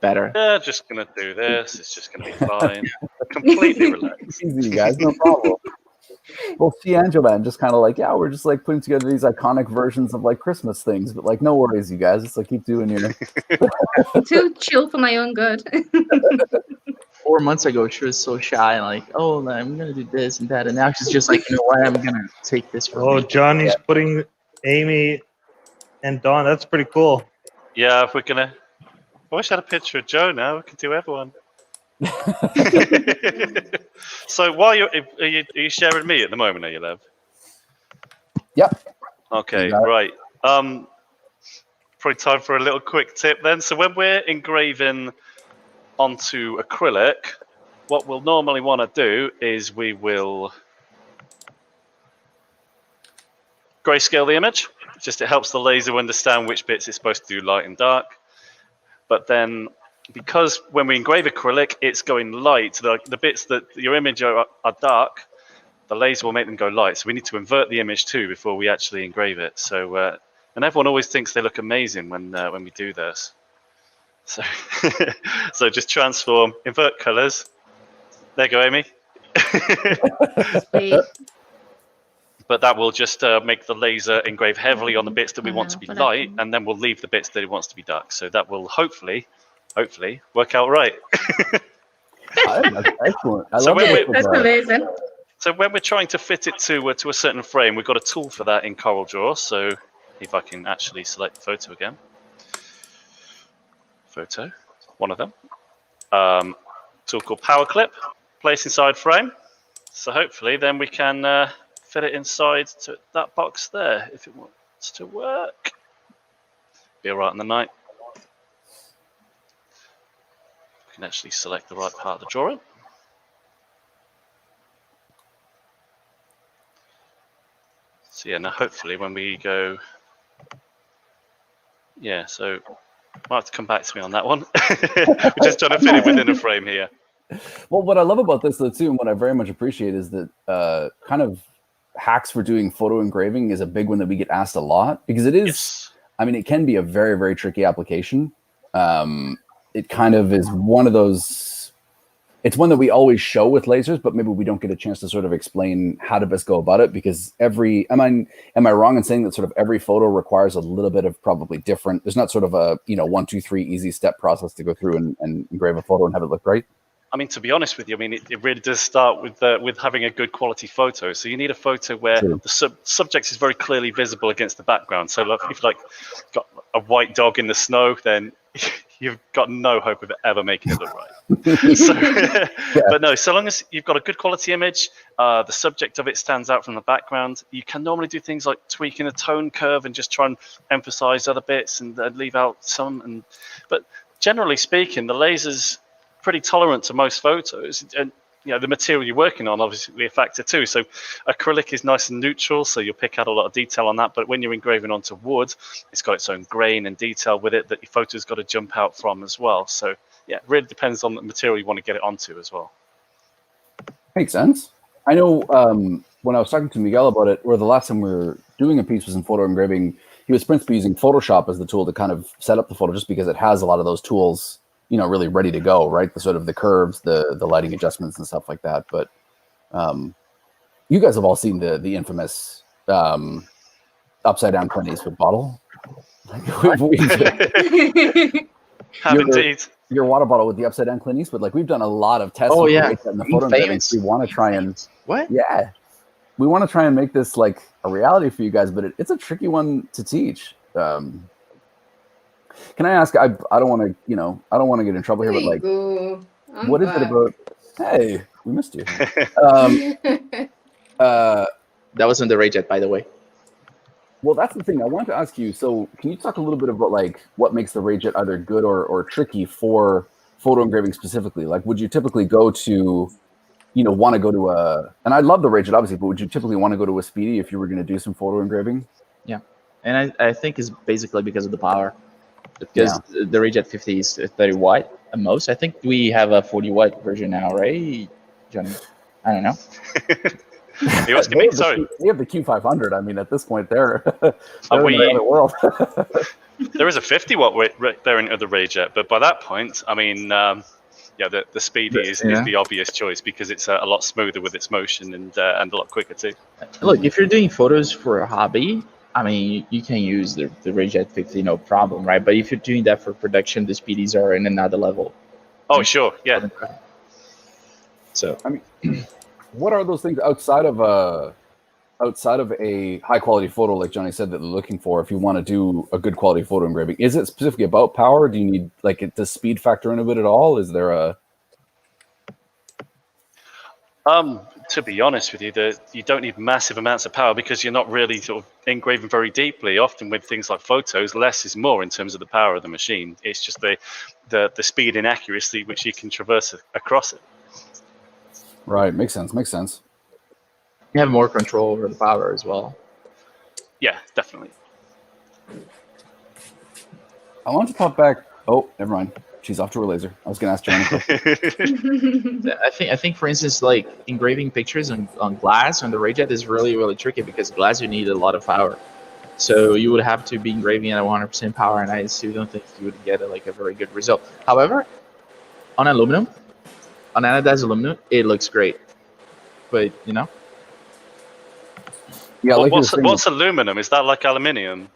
better. Yeah, just gonna do this. It's just gonna be fine. Completely relaxed. Easy, you guys, no problem. Well, see, Angela, and just kind of like, yeah, we're just like putting together these iconic versions of like Christmas things, but like, no worries, you guys. Just like keep doing your. Too chill for my own good. 4 months ago, she was so shy, like, oh, I'm gonna do this and that, and now she's just like, you know what, I'm gonna take this for Oh, me. Johnny's putting Amy and Dawn. That's pretty cool. Yeah, if we're gonna. I wish I had a picture of Joe now. We could do everyone. So while are you sharing me at the moment? Are you, Lev? Yep. Okay, You got it. right. Probably time for a little quick tip then. So when we're engraving onto acrylic, what we'll normally want to do is we will grayscale the image. Just it helps the laser understand which bits it's supposed to do light and dark. But then, because when we engrave acrylic, it's going light, the bits that your image are dark, the laser will make them go light. So we need to invert the image too before we actually engrave it. So, and everyone always thinks they look amazing when we do this. So, so just transform, invert colors. There you go, Amy. Sweet. But that will just make the laser engrave heavily on the bits that we want to be But light, and then we'll leave the bits that it wants to be dark. So that will hopefully work out right. I think that's excellent. I So love wait, it. wait, That's amazing. So when we're trying to fit it to a certain frame, we've got a tool for that in CorelDRAW. So if I can actually select the photo again. Photo, one of them. Tool called Power Clip, place inside frame. So hopefully then we can fit it inside to that box there if it wants to work. Be alright in the night. We can actually select the right part of the drawing. So yeah, now hopefully when we go, yeah, so might have to come back to me on that one. We're just trying to fit it within a frame here. Well, what I love about this though too, and what I very much appreciate is that kind of hacks for doing photo engraving is a big one that we get asked a lot because it is. Yes. I mean, it can be a very, very tricky application. It kind of is one of those. It's one that we always show with lasers, but maybe we don't get a chance to sort of explain how to best go about it because am I wrong in saying that sort of every photo requires a little bit of probably different? There's not sort of a 1, 2, 3 easy step process to go through and engrave a photo and have it look right. I mean, to be honest with you, I mean, it really does start with having a good quality photo. So you need a photo where True. the subject is very clearly visible against the background. So like, if like got a white dog in the snow, then you've got no hope of it ever making it look right. So, but no, so long as you've got a good quality image, the subject of it stands out from the background, you can normally do things like tweaking a tone curve and just try and emphasize other bits and leave out some. But generally speaking, the laser's pretty tolerant to most photos, and the material you're working on obviously a factor too. So acrylic is nice and neutral, so you'll pick out a lot of detail on that, but when you're engraving onto wood, it's got its own grain and detail with it that your photo's got to jump out from as well. So yeah, it really depends on the material you want to get it onto as well. Makes sense. I know when I was talking to Miguel about it, or the last time we were doing a piece was in photo engraving, he was principally using Photoshop as the tool to kind of set up the photo just because it has a lot of those tools really ready to go, right? The sort of the curves, the lighting adjustments and stuff like that. But You guys have all seen the infamous upside down Clint Eastwood bottle. Have indeed. Your water bottle with the upside down Clint Eastwood. Like we've done a lot of tests. Oh, with yeah. in the photo engraving. Famous. We want to try and What? yeah, we want to try and make this like a reality for you guys, but it's a tricky one to teach. Can I ask? I don't want to I don't want to get in trouble here, There but you like, go. I'm what is it back. about? Hey, we missed you. That was on the Rayjet, by the way. Well, that's the thing. I wanted to ask you. So, can you talk a little bit about like what makes the Rayjet either good or tricky for photo engraving specifically? Like, would you typically go to, want to go to a? And I love the Rayjet, obviously, but would you typically want to go to a Speedy if you were going to do some photo engraving? Yeah, and I think it's basically because of the power. Because the Rayjet 50 is 30 watt at most. I think we have a 40 watt version now, right, Johnny? I don't know. Are you asking me? Sorry. We have the Q500. I mean, at this point, they're Are in we- another world. There is a 50 watt variant of the Rayjet, but by that point, I mean, the Speedy is the obvious choice because it's a lot smoother with its motion and a lot quicker too. Look, if you're doing photos for a hobby, I mean, you can use the Rayjet 50, no problem, right? But if you're doing that for production, the Speedies are in another level. Oh, sure, yeah. So, I mean, what are those things outside of a high quality photo, like Johnny said, that they're looking for if you want to do a good quality photo engraving? Is it specifically about power? Do you need does speed factor in a bit at all? Is there a To be honest with you, you don't need massive amounts of power because you're not really sort of engraving very deeply. Often with things like photos, less is more in terms of the power of the machine. It's just the speed and accuracy which you can traverse across it. right? Makes sense. you have more control over the power as well. Yeah, definitely. I want to pop back. Oh, never mind. She's off to her laser. I was going to ask Johnny. I think, for instance, like engraving pictures on glass on the Rayjet is really, really tricky because glass, you need a lot of power. So you would have to be engraving at 100% power, and I still don't think you would get a very good result. However, on aluminum, on anodized aluminum, it looks great. But, Yeah, Well, like what's aluminum? Is that like aluminium?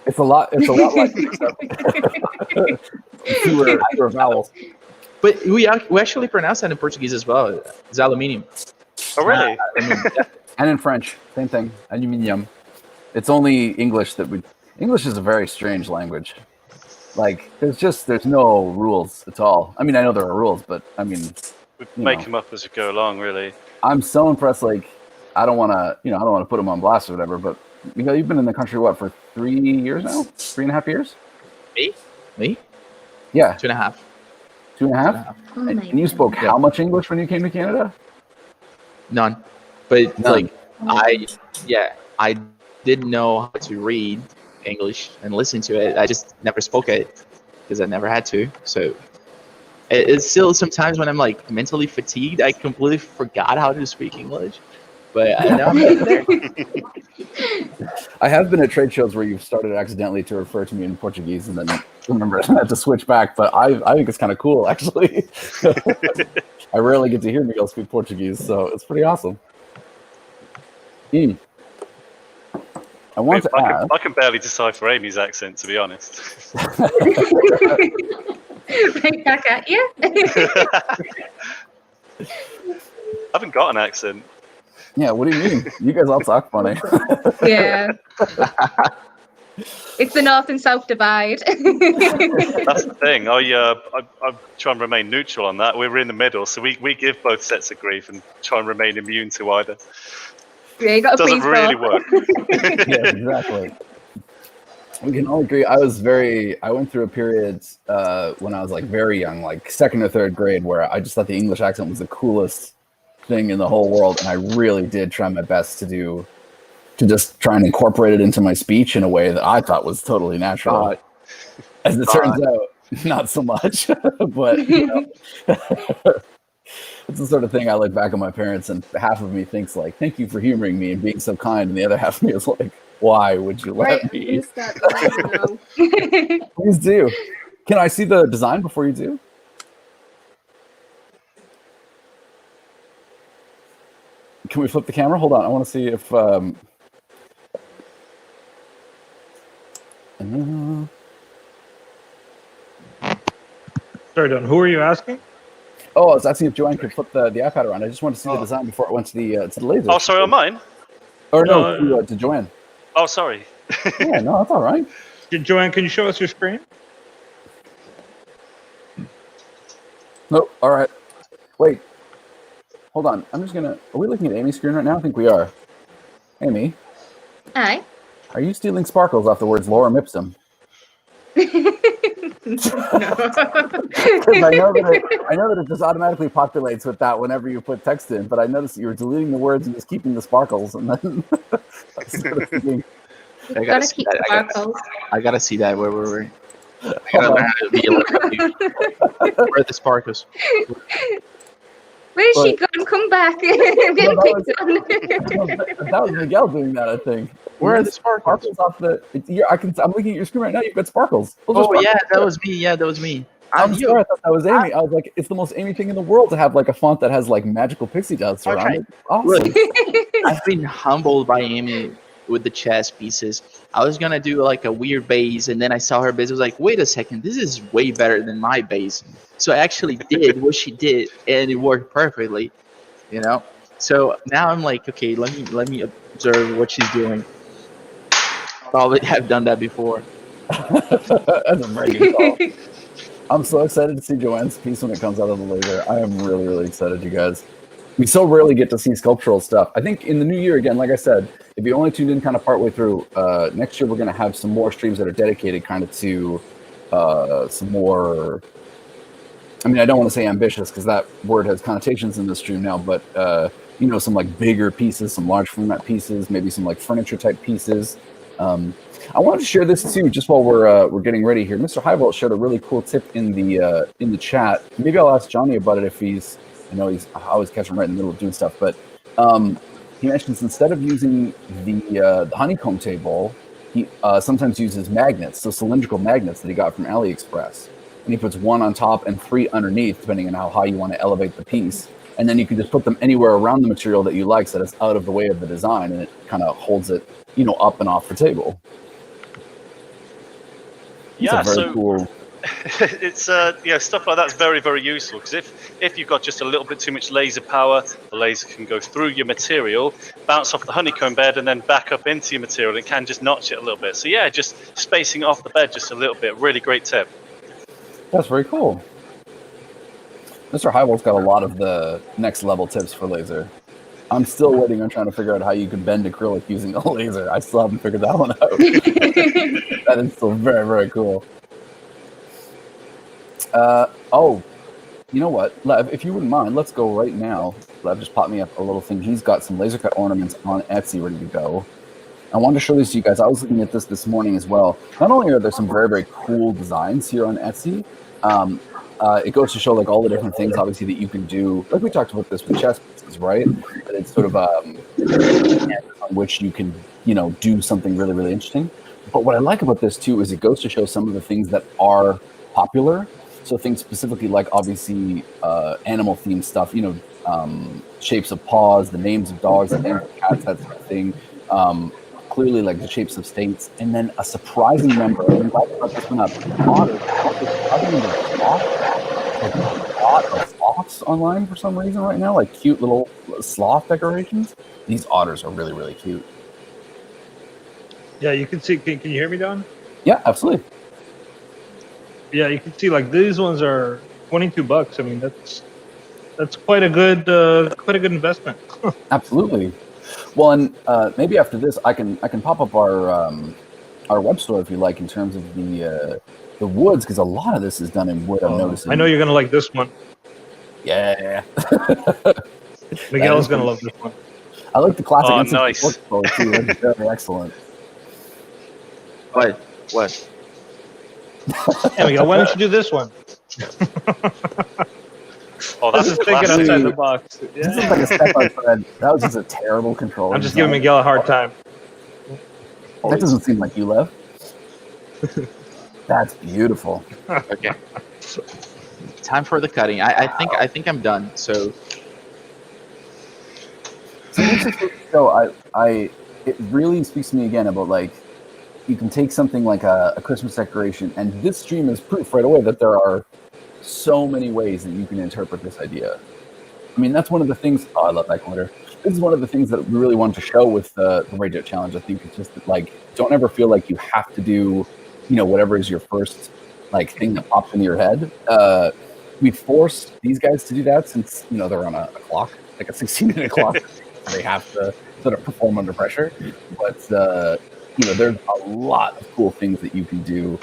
it's a lot like fewer vowels. But we actually pronounce that in Portuguese as well. It's aluminium. Oh, really? And in French, same thing. Aluminium. It's only English English is a very strange language. Like, there's no rules at all. I mean, I know there are rules, but I mean, We make them up as we go along, really. I'm so impressed. Like, I don't want to put them on blast or whatever, but Miguel, you've been in the country, what, for 3 years now? 3.5 years? Me? Yeah. 2.5. 2.5? Oh my And you spoke how much English when you came to Canada? None. But None. I didn't know how to read English and listen to it. I just never spoke it because I never had to. So it's still sometimes when I'm like mentally fatigued, I completely forgot how to speak English. But I know I'm getting there. I have been at trade shows where you've started accidentally to refer to me in Portuguese and then remember I had to switch back, but I think it's kind of cool, actually. I rarely get to hear Miguel speak Portuguese, so it's pretty awesome. I want to ask... I can barely decipher Amy's accent, to be honest. Right back at you. I haven't got an accent. Yeah, what do you mean? You guys all talk funny. Yeah. It's the north and south divide. That's the thing. I try and remain neutral on that. We're in the middle, so we give both sets of grief and try and remain immune to either. Yeah, you got to Doesn't please really both. work. Yeah, exactly. We can all agree. I went through a period when I was like very young, like second or third grade, where I just thought the English accent was the coolest thing in the whole world, and I really did try my best to just try and incorporate it into my speech in a way that I thought was totally natural. As it turns out, not so much. But it's the sort of thing I look back at my parents, and half of me thinks like, "Thank you for humoring me and being so kind," and the other half of me is like, "Why would you let Right, me?" start going now. Please do. Can I see the design before you do? can we flip the camera? Hold on. I want to see if. Sorry, Don. Who are you asking? Oh, I was asking if Joanne could flip the iPad around. I just wanted to see the design before it went to the laser. Oh, sorry, on mine? Or no, to Joanne. Oh, sorry. Yeah, no, that's all right. Joanne, can you show us your screen? Nope. All right. Wait. Hold on. I'm just gonna. Are we looking at Amy's screen right now? I think we are. Amy, Aye. are you stealing sparkles off the words lorem ipsum? Because I know that it just automatically populates with that whenever you put text in. But I noticed that you were deleting the words and just keeping the sparkles, and then I started thinking, I Gotta keep sparkles. I gotta see that. Where I gotta learn how to be a Where are the sparkles? Where's she gone? Come back. I'm getting picked on. that was Miguel doing that, I think. Where are the sparkles? Off the. I'm looking at your screen right now. You've got sparkles. Those are Oh sparkles. yeah, that was me. Yeah, that was me. I'm sorry, I thought that was Amy. I was like, it's the most Amy thing in the world to have like a font that has like magical pixie dust around Okay. it. Awesome. Look, I've been humbled by Amy with the chess pieces. I was gonna do like a weird base, and then I saw her base. I was like, wait a second, this is way better than my base. So I actually did what she did, and it worked perfectly. You know. So now I'm like, okay, let me observe what she's doing. Probably have done that before. That's a very good call. I'm so excited to see Joanne's piece when it comes out of the laser. I am really, really excited, you guys. We so rarely get to see sculptural stuff. I think in the new year, again, like I said, if you only tuned in kind of partway through, next year we're going to have some more streams that are dedicated kind of to some more, I mean, I don't want to say ambitious because that word has connotations in this stream now, but, you know, some like bigger pieces, some large format pieces, maybe some like furniture type pieces. I wanted to share this too, just while we're getting ready here. Mr. Highvolt shared a really cool tip in the chat. Maybe I'll ask Johnny about it if he's. I know I always catch him right in the middle of doing stuff, but he mentions instead of using the honeycomb table, he sometimes uses magnets, so cylindrical magnets that he got from AliExpress, and he puts one on top and three underneath, depending on how high you want to elevate the piece. And then you can just put them anywhere around the material that you like, so that it's out of the way of the design, and it kind of holds it, you know, up and off the table. Yeah, it's a very so cool. it's yeah, stuff like that's very, very useful, because if you've got just a little bit too much laser power, the laser can go through your material, bounce off the honeycomb bed, and then back up into your material. It can just notch it a little bit. So yeah, just spacing it off the bed just a little bit. Really great tip. That's very cool. Mr. Highvolt's got a lot of the next level tips for laser. I'm still waiting on trying to figure out how you can bend acrylic using a laser. I still haven't figured that one out. That is still very, very cool. Oh, you know what, Lev, if you wouldn't mind, let's go right now. Lev just popped me up a little thing. He's got some laser cut ornaments on Etsy ready to go. I wanted to show these to you guys. I was looking at this morning as well. Not only are there some very, very cool designs here on Etsy, it goes to show like all the different things, obviously, that you can do. Like we talked about this with chess pieces, right? That it's sort of on which you can, you know, do something really, really interesting. But what I like about this too is it goes to show some of the things that are popular. So things specifically like obviously animal themed stuff, you know, shapes of paws, the names of dogs, the names of cats, that sort of thing. Clearly like the shapes of states, and then a surprising number. I'm glad to put this one up. Otters. A lot of sloths online for some reason right now, like cute little sloth decorations. These otters are really, really cute. Yeah, you can see. Can you hear me, Don? Yeah, absolutely. Yeah, you can see like these ones are $22. I mean, that's quite a good investment. Absolutely. Well, and maybe after this, I can pop up our web store if you like, in terms of the woods, because a lot of this is done in wood. I'm noticing. I know you're gonna like this one. Yeah. Miguel's gonna love this one. I like the classic. Oh, Instant nice. Book too. That's very excellent. What? Yeah, Miguel, why don't you do this one? Oh, This that's is thinking classic. outside the box. This is Yeah. like a step outside. That was just a terrible control. I'm just giving Miguel a hard time. That doesn't seem like you, Lev. That's beautiful. Okay. Time for the cutting. I think I'm done. So So So it really speaks to me again about like you can take something like a Christmas decoration, and this stream is proof right away that there are so many ways that you can interpret this idea. I mean, that's one of the things. Oh, I love that glitter. This is one of the things that we really wanted to show with the Rayjet Challenge. I think it's just that, like, don't ever feel like you have to do, whatever is your first like thing that pops into your head. We forced these guys to do that since they're on a clock, like a 16-minute clock. They have to sort of perform under pressure. But there's a lot of cool things that you can do.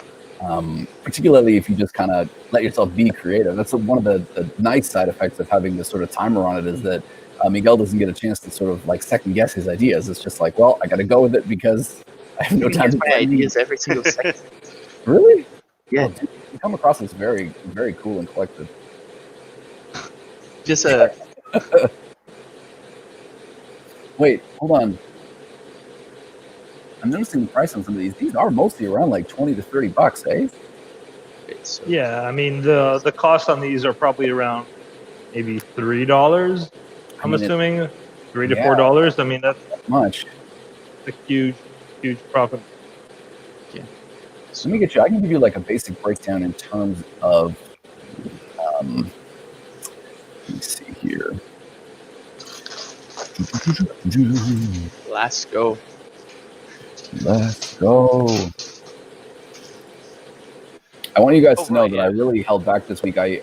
Particularly if you just kind of let yourself be creative. That's one of the nice side effects of having this sort of timer on it, is that Miguel doesn't get a chance to sort of like second guess his ideas. It's just like, well, I got to go with it because I have no time to my ideas every single second. Really? Yeah. Oh, dude, you come across as very, very cool and collected. Just Wait, hold on. I'm noticing the price on some of these. These are mostly around like $20 to $30, eh? so Yeah, I mean the cost on these are probably around maybe $3. I'm assuming $3 to $4. I mean that's much. a huge profit. Yeah. So let me get you. I can give you like a basic breakdown in terms of. Let me see here. Let's go. Let's go. I want you guys to know that I really held back this week. I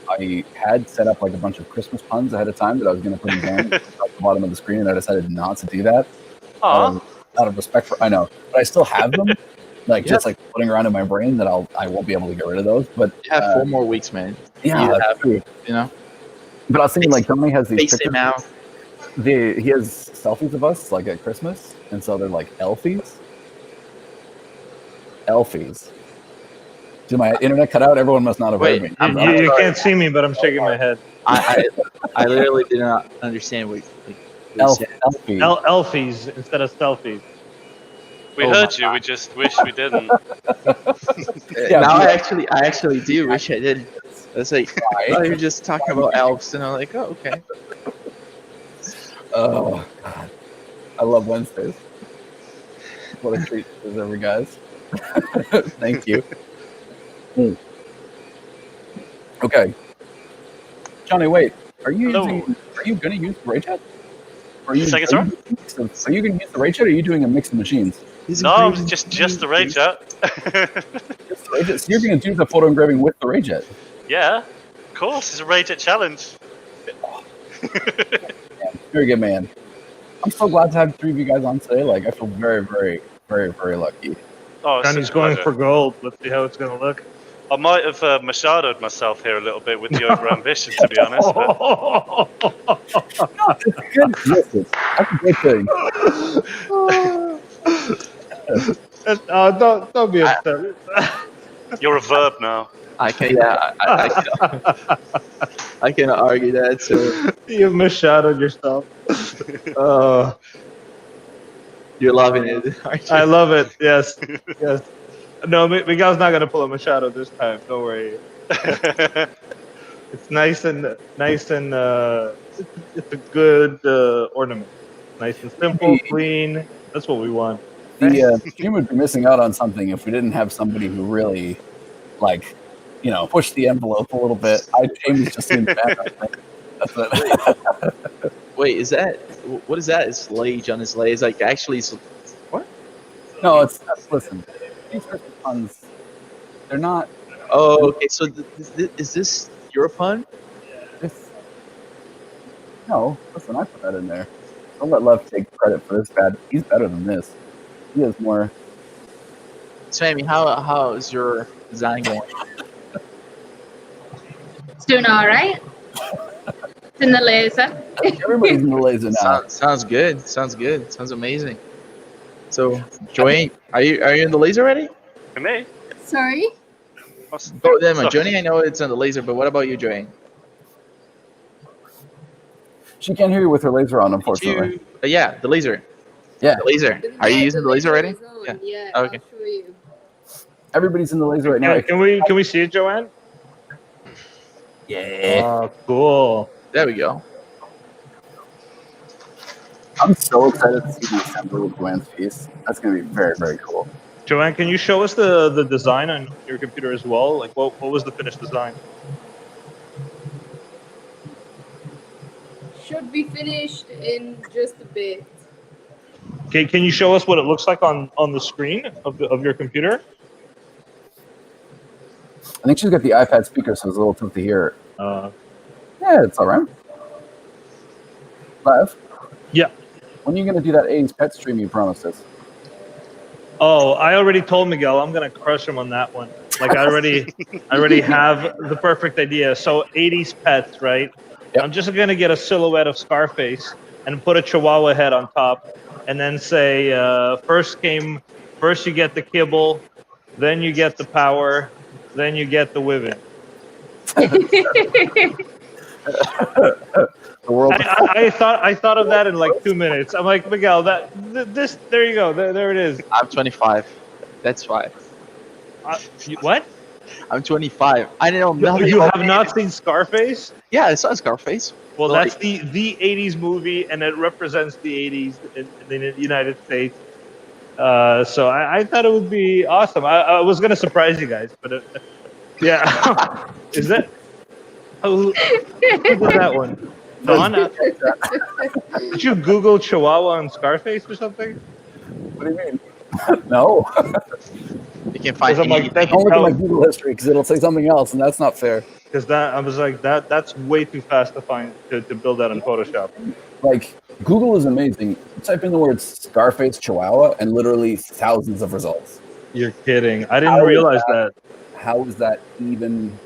had set up like a bunch of Christmas puns ahead of time that I was going to put in down at the bottom of the screen, and I decided not to do that. Out of respect for, I know, but I still have them, like just like floating around in my brain that I won't be able to get rid of those. But you have 4 more weeks, man. Yeah, that's true. But I was thinking, like, Johnny has these pictures. Out. He has selfies of us, like, at Christmas, and so they're, like, Elfies. Elfies. Did my internet cut out? Everyone must not have heard me. You can't see me, but I'm shaking my head. I literally did not understand what Elfies. Elfies instead of selfies. We heard you. We just wish we didn't. Now I actually do wish I did. It's like, you're just talking about elves, and I'm like, oh, okay. Oh, God. I love Wednesdays. What a treat to deserve, guys. Thank you. Okay. Johnny, wait. Are you going to use the Rayjet? Are you going to use the Rayjet, or are you doing a mix of machines? No, just the Rayjet. Just the Rayjet. So you're going to do the photo engraving with the Rayjet? Yeah, of course. It's a Rayjet challenge. Very good, man. I'm so glad to have 3 of you guys on today. Like, I feel very, very, very, very lucky. Oh, Johnny's going for gold. Let's see how it's going to look. I might have machadoed myself here a little bit with the over-ambition, to be honest. No, it's good. Listen, that's a good thing. Don't be upset. You're a verb now. I can argue that. So You've misshadowed yourself. You're loving it, aren't you? I love it. Yes. No, Miguel's not gonna pull a Machado this time. Don't worry. It's nice and it's a good ornament. Nice and simple, clean. That's what we want. The stream would be missing out on something if we didn't have somebody who really, like, pushed the envelope a little bit. Jamie's just in the background. That's it. Wait, what is that? It's Lage on his lay. It's like actually, what? No, listen. These Christmas puns, they're not. Oh, okay. So is this your pun? No, listen, I put that in there. Don't let Love take credit for this bad. He's better than this. He has more. Sammy, how is your design going? It's doing all right. It's in the laser. Everybody's in the laser now. Sounds good. Sounds amazing. So, Joanne, are you in the laser already? For me? Sorry? Oh, then, Johnny, I know it's on the laser, but what about you, Joanne? She can't hear you with her laser on, unfortunately. Yeah, the laser. Yeah. The laser. Are you using the laser already? Yeah. Okay. I'll show you. Everybody's in the laser right now. Can we see it, Joanne? Yeah. Oh, cool. There we go. I'm so excited to see the assembly of Gwen's piece. That's going to be very, very cool. Joanne, can you show us the design on your computer as well? Like, what was the finished design? Should be finished in just a bit. Okay, can you show us what it looks like on the screen of your computer? I think she's got the iPad speaker, so it's a little tough to hear. Yeah, it's all right. Lev? Yeah. When are you going to do that 80s pet stream you promised us? Oh, I already told Miguel I'm gonna crush him on that one. Like I already have the perfect idea. So 80s pets, right? Yep. I'm just gonna get a silhouette of Scarface and put a Chihuahua head on top, and then say, first you get the kibble, then you get the power, then you get the women. The world. I thought of that in like 2 minutes. I'm like, Miguel, there you go, there it is. I'm 25. That's why. What? I'm 25. I don't know. You have not seen Scarface? Yeah, I saw Scarface. Well, Well, that's the 80s movie, and it represents the 80s in the United States. So I thought it would be awesome. I was going to surprise you guys, but yeah. Is that? Who did that one? Don? Did you Google Chihuahua and Scarface or something? What do you mean? No. You can find. I'm like, Don't look at my Google history because it'll say something else, and that's not fair. Because that I was like, that's way too fast to find to build that in Photoshop. Like, Google is amazing. Type in the words Scarface Chihuahua, and literally thousands of results. You're kidding. I didn't realize that. How is that even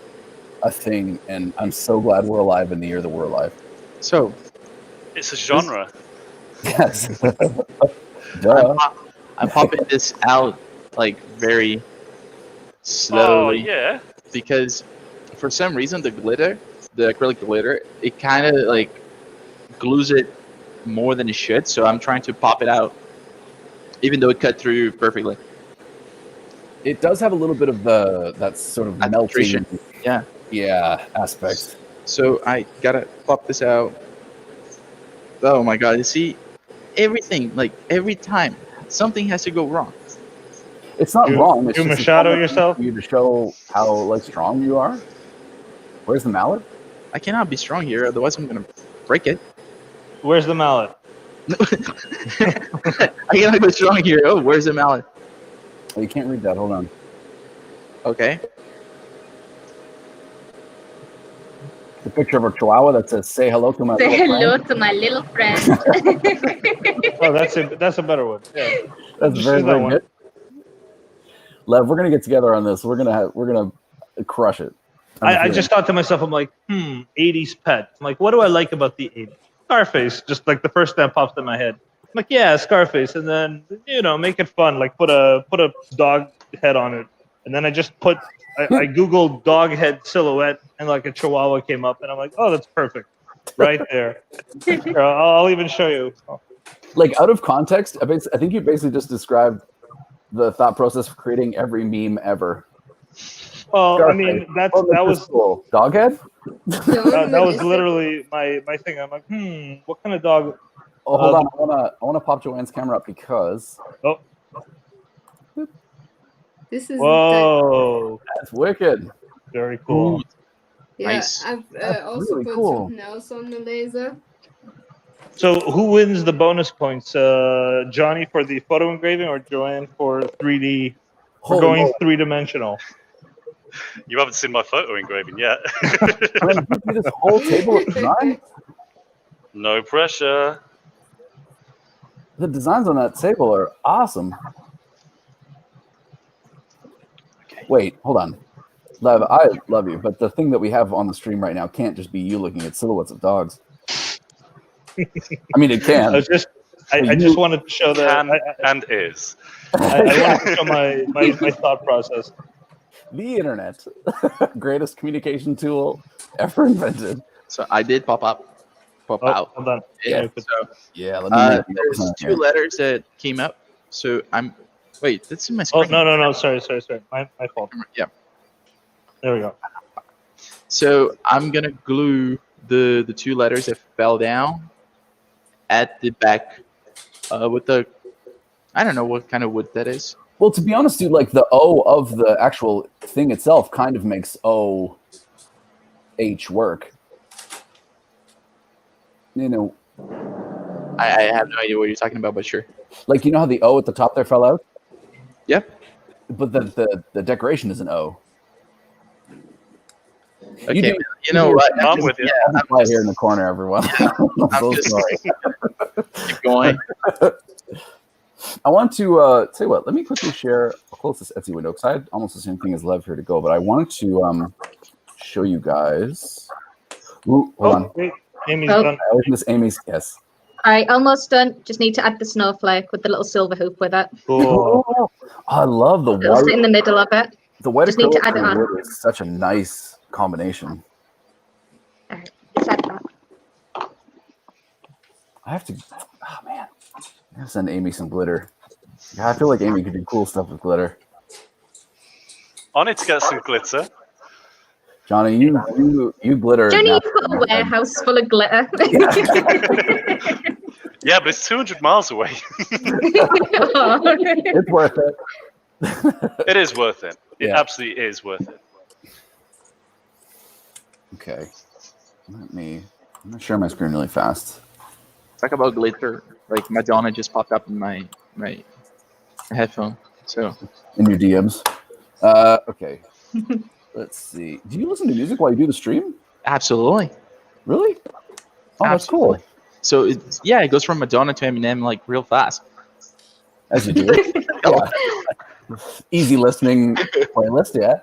a thing? And I'm so glad we're alive in the year that we're alive. So, It's a genre. Yes. Duh. I'm popping this out like very Oh slowly yeah. because for some reason the acrylic glitter, it kind of like glues it more than it should. So I'm trying to pop it out, even though it cut through perfectly. It does have a little bit of that sort of melting, Yeah. aspect. So I gotta pop this out. Oh my god! You see, everything like every time something has to go wrong. It's not wrong. It's You just Machado yourself? for you to show how like strong you are. Where's the mallet? I cannot be strong here, otherwise I'm gonna break it. Where's the mallet? I cannot go strong here. Oh, where's the mallet? Oh, you can't read that. Hold on. Okay. The picture of a chihuahua that says "Say hello to my." Say little hello friend." to my little friend. Oh, that's a better one. Yeah. That's Just very, use that very one. good. Lev, we're gonna get together on this. We're gonna crush it. I just thought to myself, I'm like, 80s pet. I'm like, what do I like about the 80s? Scarface, just like the first thing that pops in my head. I'm like, yeah, Scarface, and then make it fun, like put a dog head on it, and then I just I googled dog head silhouette, and like a Chihuahua came up, and I'm like, oh, that's perfect, right there. Here, I'll even show you. like out of context. I think you basically just described the thought process for creating every meme ever. Well, Scarface. I mean, that was cool. Doghead. that was literally my thing. I'm like, what kind of dog? Oh, hold on. I wanna pop Joanne's camera up because Oh, This is whoa, that's wicked. very cool. yeah. Nice. I've That's also really put cool. something else on the laser. So who wins the bonus points? Johnny for the photo engraving or Joanne for 3D? For Holy going moly. 3-dimensional. You haven't seen my photo engraving yet. I'm gonna give you this whole table of designs. No pressure. The designs on that table are awesome. Wait, hold on. Lev, I love you, but the thing that we have on the stream right now can't just be you looking at silhouettes of dogs. I mean, it can. I just wanted to show that. Can and is. I wanted to show my thought process. The internet, greatest communication tool ever invented. So I did pop out. Hold on. Yeah. So Yeah, let me make there's those two letters that came up. So wait, that's in my Oh screen. no! Sorry. My fault. Yeah. There we go. So I'm gonna glue the two letters that fell down at the back with the, I don't know what kind of wood that is. Well, to be honest, dude, like the O of the actual thing itself kind of makes OH work. You know, I have no idea what you're talking about, but sure. like, you know how the O at the top there fell out? Yep. But the decoration is an O. Okay. do- You know what? I'm with you. Yeah, I'm quiet here in the corner, everyone. I'm so just- sorry. keep going. I want to tell you what. Let me quickly share. I'll close this Etsy window because I had almost the same thing as Lev here to go. But I wanted to show you guys. Ooh, hold on. Wait, Amy's Oh. done. I opened this Amy's. Yes. All right, almost done. Just need to add the snowflake with the little silver hoop with it. Cool. Oh, I love the It'll sit in white. the middle of it. The white just need to acrylic add it and on. wood is such a nice combination. All right, just add that. I have to. Oh man, I gotta send Amy some glitter. Yeah, I feel like Amy could do cool stuff with glitter. I need to get some glitter. Johnny, you glitter. Johnny, you've naturally, got a my friend. warehouse full of glitter. Yeah, but it's 200 miles away. Oh. It's worth it. It is worth it. It Yeah. absolutely is worth it. Okay. Let me. I'm gonna share my screen really fast. Talk about glitter. Like Madonna just popped up in my headphone. So In your DMs. Okay. Let's see. Do you listen to music while you do the stream? absolutely. Really? Oh, that's cool. Absolutely. So it goes from Madonna to Eminem like real fast. As you do. Yeah. Easy listening playlist, yeah.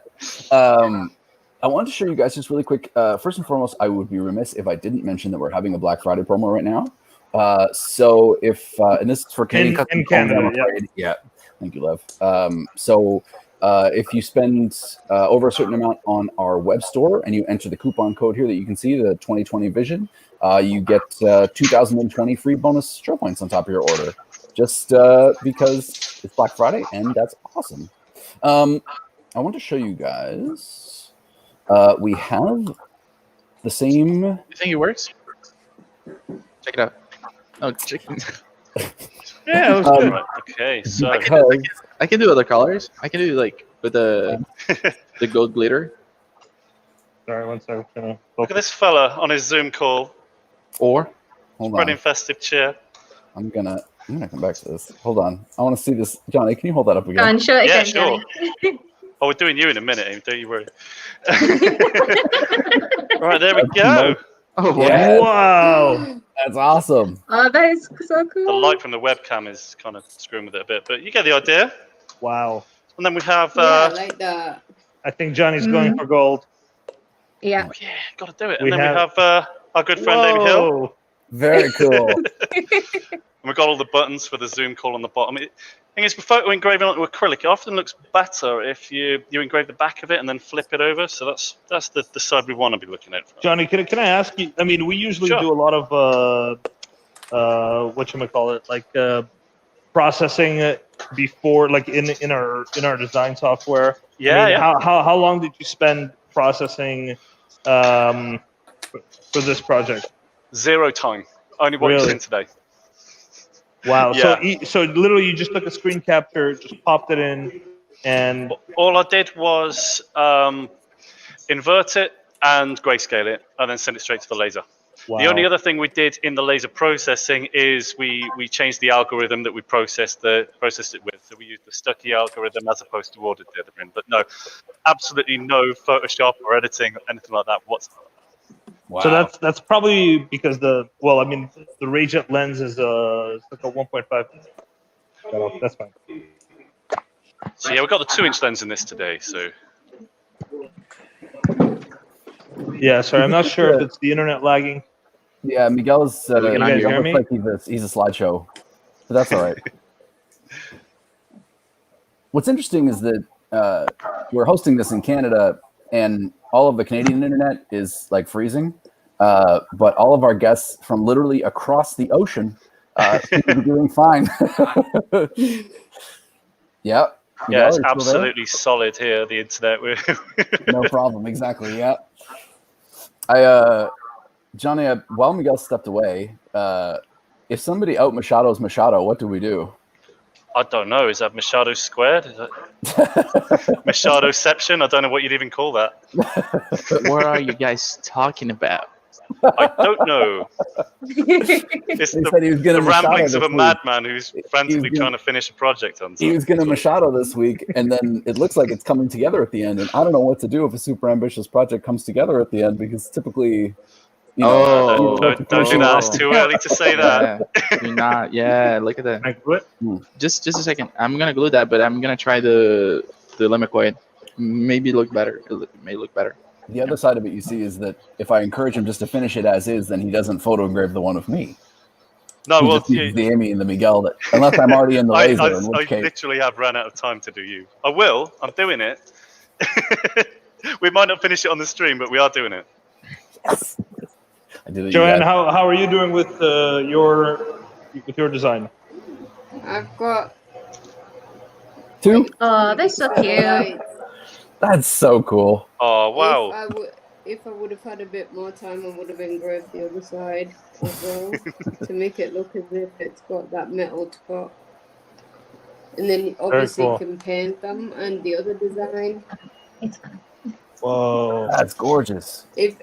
I wanted to show you guys just really quick. First and foremost, I would be remiss if I didn't mention that we're having a Black Friday promo right now. So if and this is for Canadian In customers Canada, only, I'm afraid. Yeah. Thank you, Lev. So if you spend over a certain amount on our web store and you enter the coupon code here that you can see, the 2020 Vision, you get 2,020 free bonus show points on top of your order. Just because it's Black Friday, and that's awesome. I want to show you guys. We have the same. You think it works? Check it out. Oh, chicken. Yeah, it was good. Right, okay, so Because I can do other colors. I can do like with the gold glitter, Sorry, one second. look at this fella on his Zoom call, or hold spreading on, festive cheer. I'm gonna come back to this. Hold on, I want to see this. Johnny, can you hold that up Go again? on, show it Yeah, again, sure. Johnny. Oh, we're doing you in a minute, Amy, don't you worry. Right, there we go. oh Yeah. Wow. That's awesome. Oh, that is so cool. The light from the webcam is kind of screwing with it a bit, but you get the idea. Wow. And then we have, Yeah, I like that. I think Johnny's going for gold. Yeah. oh yeah, got to do it. We And then have- we have our good friend Amy Hill. Whoa. Very cool. And we've got all the buttons for the Zoom call on the bottom. The thing is, with photo engraving onto acrylic, it often looks better if you engrave the back of it and then flip it over. So that's the side we want to be looking at. Johnny, can I ask you? I mean, we usually Sure. do a lot of whatchamacallit, like processing it before, like in our design software. Yeah, I mean, yeah. How long did you spend processing for this project? 0 time. Only what you've Really? seen today. Wow. Yeah. So literally, you just took a screen capture, just popped it in, and All I did was invert it and grayscale it, and then send it straight to the laser. wow. The only other thing we did in the laser processing is we changed the algorithm that we processed it with. So we used the Stucky algorithm as opposed to ordered data in. But no, absolutely no Photoshop or editing or anything like that whatsoever. Wow. So that's probably because the Rayjet lens is like a 1.5. That's fine. So yeah, we've got the 2-inch lens in this today. So Yeah, sorry, I'm not sure if it's the internet lagging. Yeah, Miguel's. Can you guys hear me? Looks like he's a slideshow, but that's all right. What's interesting is that we're hosting this in Canada, and all of the Canadian internet is like freezing, but all of our guests from literally across the ocean seem to be doing fine. yeah, Yeah. Miguel, it's are you still there? absolutely solid here. The internet. No problem. Exactly. Yeah. Johnny, while Miguel stepped away, if somebody out Machado's Machado, what do we do? I don't know. Is that Machado squared? Is that Machadoception? I don't know what you'd even call that. What are you guys talking about? I don't know. It's He said he was gonna the Machado ramblings of this a week. madman who's frantically gonna- trying to finish a project on He was going to Machado this week, and then it looks like it's coming together at the end. And I don't know what to do if a super ambitious project comes together at the end, because typically, you know, Oh, Don't do that. It's too early to say that. Yeah, you're not. Yeah, look at that. Can I glue it? Just a second. I'm gonna glue that, but I'm gonna try the Lemicoid. Maybe look better. It may look better. the other side of it you see is that if I encourage him just to finish it as is, then he doesn't photo engrave the one of me. No, He well, just uses the Amy and the Miguel, that, unless I'm already in the I laser, in which case. literally have ran out of time to do you. I will. I'm doing it. We might not finish it on the stream, but we are doing it. Yes. I did it. Joanne, you guys. how are you doing with your design? I've got 2? Oh, they're so cute. like, That's so cool. Oh, wow. If I would have had a bit more time, I would have engraved the other side as well to make it look as if it's got that metal top. And then obviously cool. you can paint them. And the other design, It's fine. Whoa. That's gorgeous. if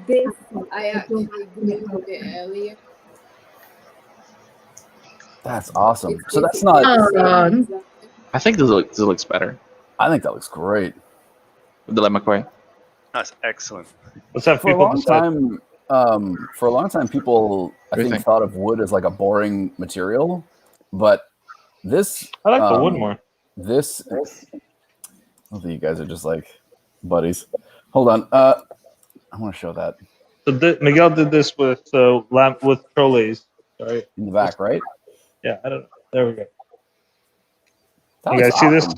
this I actually glued it earlier. That's awesome. It's So that's basically not. Oh, the God. same design. I think this looks better I think that looks great. with the Lemicoid. That's excellent. Let's have For a people long decide. time, people I think Everything. thought of wood as like a boring material, but this I like the wood more. This I don't think you guys are just like buddies. Hold on, I want to show that So Miguel did this with trolleys. Sorry. in the back, right? Yeah, I don't. There we go. That You looks guys see this? awesome.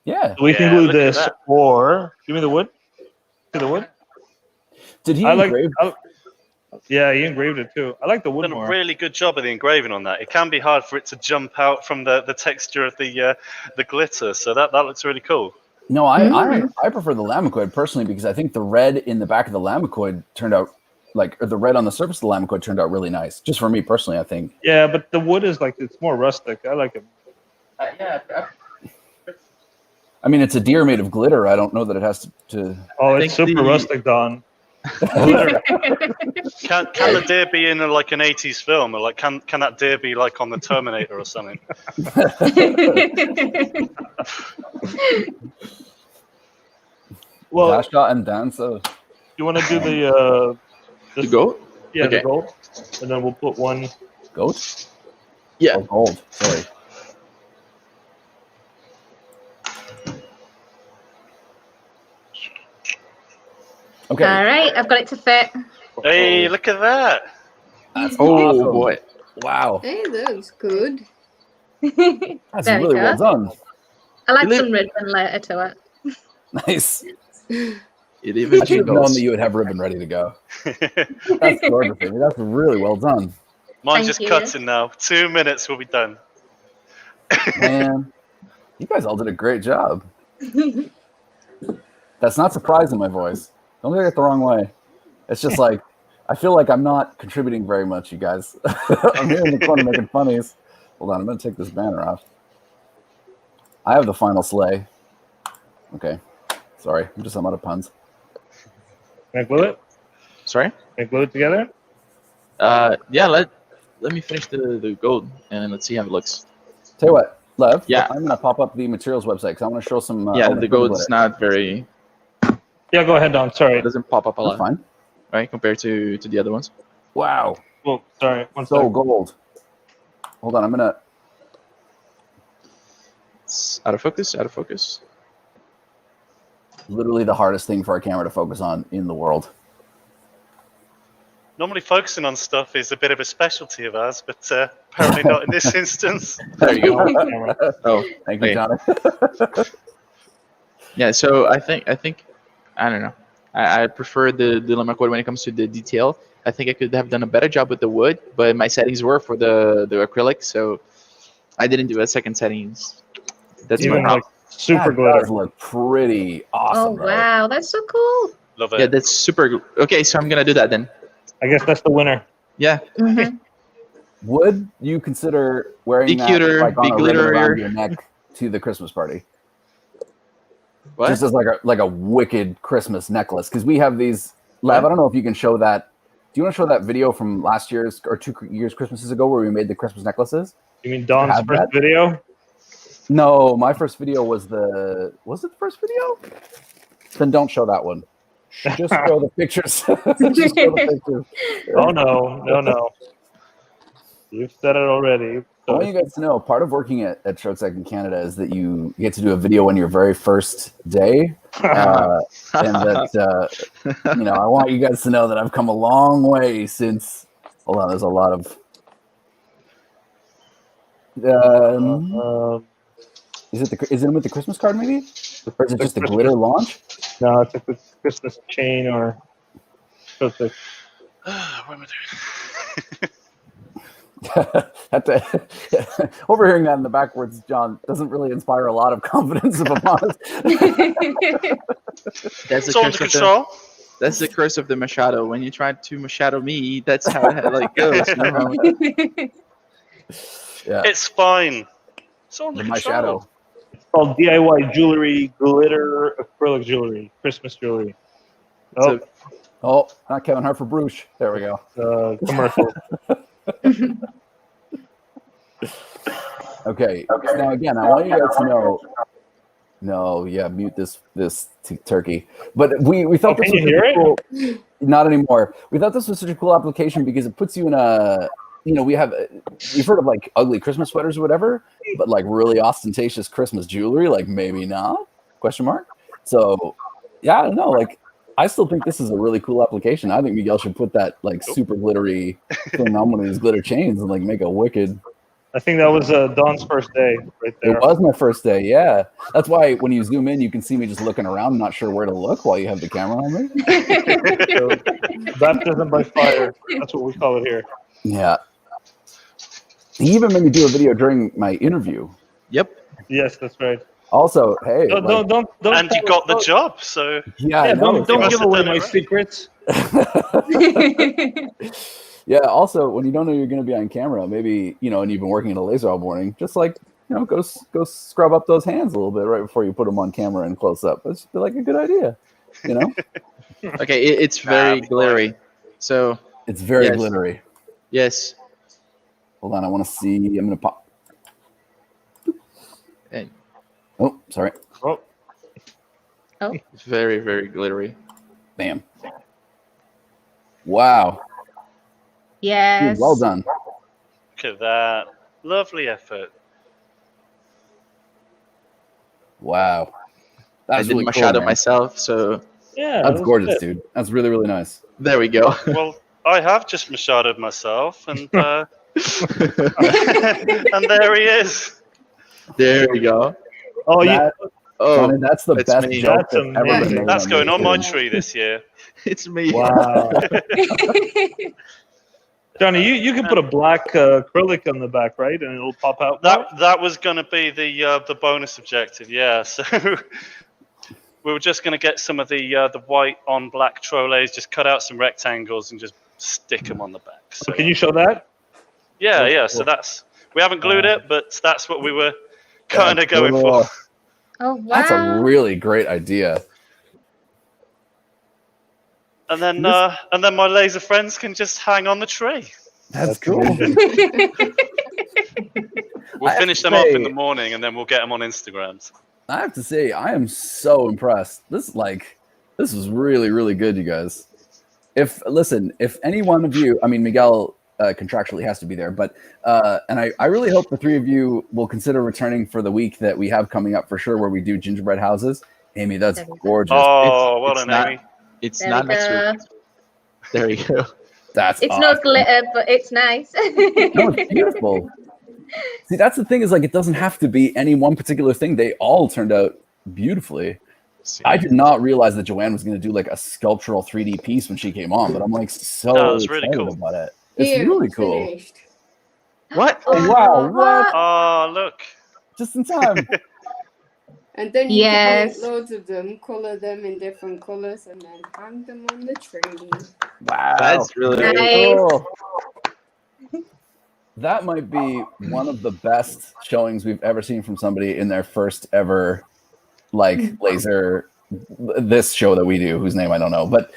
Yeah. We can Yeah, glue look at this, that. or give me the wood. See the wood? Did he I like. engrave? Yeah, he engraved it too. I like the wood Done a more. really good job of the engraving on that. It can be hard for it to jump out from the texture of the glitter, so that looks really cool. No, I prefer the Lamicoid personally because I think the red in the back of the Lamicoid turned out or the red on the surface of the Lamicoid turned out really nice. Just for me personally, I think. Yeah, but the wood is like it's more rustic. I like it. I mean, it's a deer made of glitter. I don't know that it has to Oh, I it's think super the- rustic, Don. Can the deer be in like an 80s film, or like can that deer be like on the Terminator or something? Well, Dasha and Danza. you want to do the The goat? Yeah, Okay. the gold, and then we'll put one. Goat? Yeah. Oh, gold. Sorry. Okay. All right, I've got it to fit. Hey, look at that! That's Oh awesome. boy. Wow. Hey, that looks good. That's There we really go. well done. I like Look- some ribbon later to it. Nice. It I even should have known jingles. that you would have ribbon ready to go. That's gorgeous. Amy. That's really well done. Mine's Thank just you. cutting now. 2 minutes, we'll be done. Man, you guys all did a great job. That's not surprising my voice. Don't take it the wrong way. It's just like, I feel like I'm not contributing very much, you guys. I'm here in the corner making funnies. Hold on, I'm going to take this banner off. I have the final sleigh. Okay. Sorry, I'm just out of puns. Can I glue it? Sorry? Can I glue it together? Yeah, let me finish the gold and let's see how it looks. Tell you what, Lev, Yeah. I'm going to pop up the materials website because I want to show some. Yeah, element the of gold's glitter. not very, Yeah, go ahead, Don. it Sorry. doesn't pop up a That's lot, fine. right? Compared to the other ones. Wow. Well, sorry. One So second. gold. Hold on, I'm going to. It's out of focus, out of focus. Literally the hardest thing for a camera to focus on in the world. Normally, focusing on stuff is a bit of a specialty of ours, but apparently not in this instance. There you go. Camera. Oh, Thank you, Okay. Johnny. yeah. So I think I don't know. I prefer the Lemicoid when it comes to the detail. I think I could have done a better job with the wood, but my settings were for the acrylic, so I didn't do a second settings. That's my Even problem. like super That glitter. does look pretty awesome. Oh bro. wow, that's so cool. Love it. Yeah, that's super. Okay, so I'm gonna do that then. I guess that's the winner. Yeah. Mhm. Would you consider wearing Be that cuter, like on be a ribbon around glitterier. your neck to the Christmas party? What? Just as like a wicked Christmas necklace, because we have these. Lav, What? I don't know if you can show that. Do you want to show that video from last year's or 2 years Christmases ago where we made the Christmas necklaces? You mean Don's Have first that? video? No, my first video was it the first video? Then don't show that one. Just show the pictures. Just show the pictures. Oh no. You've said it already. I want you guys to know, part of working at Trotec in Canada is that you get to do a video on your very first day. And that, I want you guys to know that I've come a long way since, hold on, there's a lot of, is it with the Christmas card maybe? Or is it just a glitter launch? No, it's a Christmas chain or something. What am I doing? Overhearing that in the backwards, John, doesn't really inspire a lot of confidence, if I'm honest. That's It's all under control. That's the curse of the Machado. When you try to Machado me, that's how it goes. You know? Yeah, It's fine. It's all under my control. shadow. It's called DIY jewelry, glitter acrylic jewelry, Christmas jewelry. Oh, Oh, not Kevin Hart for Bruce. There we go. Commercial. Okay. So now again, I want you guys to know. No, yeah, mute this turkey. But we thought this can was you hear cool. Not anymore. We thought this was such a cool application because it puts you in a. You've heard of like ugly Christmas sweaters or whatever, but like really ostentatious Christmas jewelry, like maybe not? Question mark. So yeah, I don't know. Like I still think this is a really cool application. I think Miguel should put that like super glittery thing on one of these glitter chains and like make a wicked. I think that was Don's first day right there. It was my first day, yeah. That's why when you zoom in, you can see me just looking around, not sure where to look while you have the camera on me. So, baptism by fire. That's what we call it here. Yeah. He even made me do a video during my interview. Yep. Yes, that's right. Also, hey. Don't And you got the job, so Yeah, Yeah, no, don't give away my right. secrets. Yeah, also, when you don't know you're going to be on camera, maybe, and you've been working in a laser all morning, just like, go scrub up those hands a little bit right before you put them on camera and close up. That's like a good idea, Okay, it's very glittery. So It's very Yes. glittery. yes, Hold on, I want to see. I'm going to pop. and Oh, sorry. Oh, it's very, very glittery. Bam. Wow. Yes. Dude, well done. look at that. Lovely effort. Wow. I That's did really Machado cool, man. myself, so yeah. That's that was gorgeous, good. dude. That's really, really nice. there we go. Well, I have just Machadoed myself, and and there he is. There we go. Oh, That- Oh, Johnny, that's the it's best me. joke That's that's ever been amazing. made. That's going on my YouTube. tree this year. it's me. wow. Johnny, you can put a black acrylic on the back, right? And it'll pop out. That was going to be the bonus objective, yeah. So we were just going to get some of the white on black trolleys, just cut out some rectangles and just stick them on the back. So Can you show that? yeah. So we haven't glued it, but that's what we were kind of That's going cool. for. Oh wow. That's a really great idea. And then my laser friends can just hang on the tree. That's cool. We'll I have finish to them up say- in the morning, and then we'll get them on Instagrams. I have to say, I am so impressed. This is really, really good, you guys. If any one of you, I mean, Miguel contractually has to be there, but and I really hope the three of you will consider returning for the week that we have coming up for sure, where we do gingerbread houses. Amy, that's There we go. gorgeous. Oh, well it's done, not- Amy. It's There not we next go. week. There you go. That's It's awesome. not glitter, but it's nice. No, it's beautiful. See, that's the thing is like it doesn't have to be any one particular thing. They all turned out beautifully. I did not realize that Joanne was going to do like a sculptural 3D piece when she came on, but I'm like so No, it's really excited cool. about it. It's Here, really cool. finished. What? Oh, wow, what? Oh, look. Just in time. And then you Yes. can make loads of them, color them in different colors, and then hang them on the tree. Wow. That's really Nice. cool. That might be one of the best showings we've ever seen from somebody in their first ever laser. This show that we do, whose name I don't know, but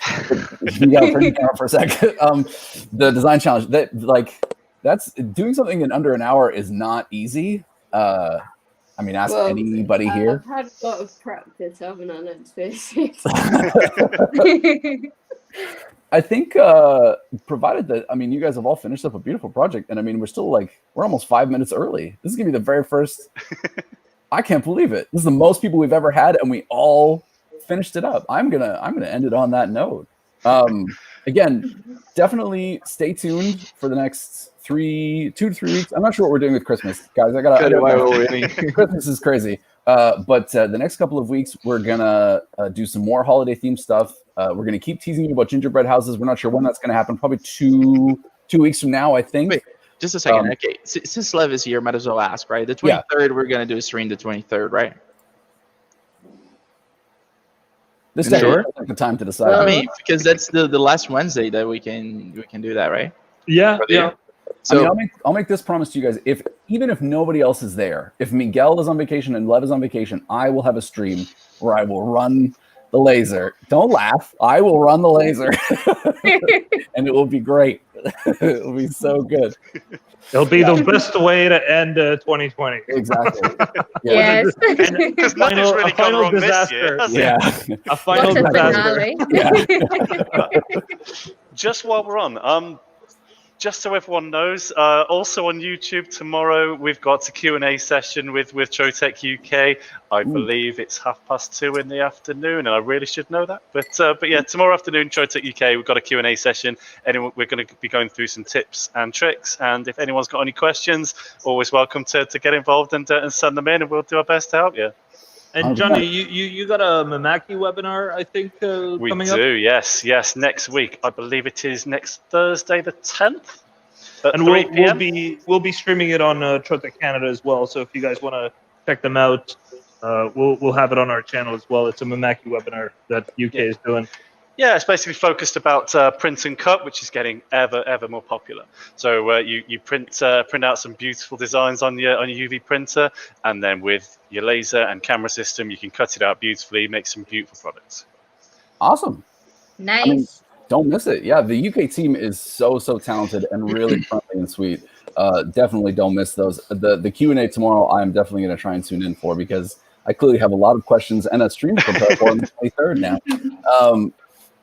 you gotta turn your camera for a sec. The design challenge that's doing something in under an hour is not easy. I mean, ask anybody here. I've had a lot of practice, haven't I? Let's face it. I think, provided that, you guys have all finished up a beautiful project, and we're still we're almost 5 minutes early. This is gonna be the very first. I can't believe it. This is the most people we've ever had, and we all finished it up. I'm gonna end it on that note. Again, definitely stay tuned for the next 2 to 3 weeks. I'm not sure what we're doing with Christmas, guys. Christmas is crazy. But the next couple of weeks, we're gonna do some more holiday themed stuff. We're gonna keep teasing you about gingerbread houses. We're not sure when that's gonna happen. Probably two weeks from now, I think. Wait, just a second. Okay, since Lev is here, might as well ask, right? The 23rd, we're gonna do a stream the 23rd, right? This is the time to decide. I mean, because that's the last Wednesday that we can do that, right? Yeah. So I'll make this promise to you guys. Even if nobody else is there, if Miguel is on vacation and Lev is on vacation, I will have a stream where I will run the laser. Don't laugh. I will run the laser, and it will be great. It will be so good. It'll be the best way to end 2020. Exactly. Yes. Because nothing's really gone wrong disaster. this year, has it? A final What a disaster. finale. Just while we're on, just so everyone knows, also on YouTube tomorrow we've got a Q&A session with Trotec UK. I believe it's 2:30 in the afternoon, and I really should know that. But yeah, tomorrow afternoon, Trotec UK, we've got a Q&A session. We're going to be going through some tips and tricks, and if anyone's got any questions, always welcome to get involved and send them in, and we'll do our best to help you. And Johnny, you got a Mamaki webinar, I think, coming up? We do, yes. Next week, I believe it is next Thursday, the 10th. And we'll be streaming it on Trotec Canada as well. So if you guys want to check them out, we'll have it on our channel as well. It's a Mamaki webinar that UK is doing. Yeah, it's basically focused about print and cut, which is getting ever more popular. So you print out some beautiful designs on your UV printer, and then with your laser and camera system, you can cut it out beautifully, make some beautiful products. Awesome. Nice. Don't miss it. Yeah, the UK team is so talented and really friendly and sweet. Definitely don't miss those. The Q&A tomorrow, I'm definitely going to try and tune in for, because I clearly have a lot of questions and a stream to prepare for on the 23rd now.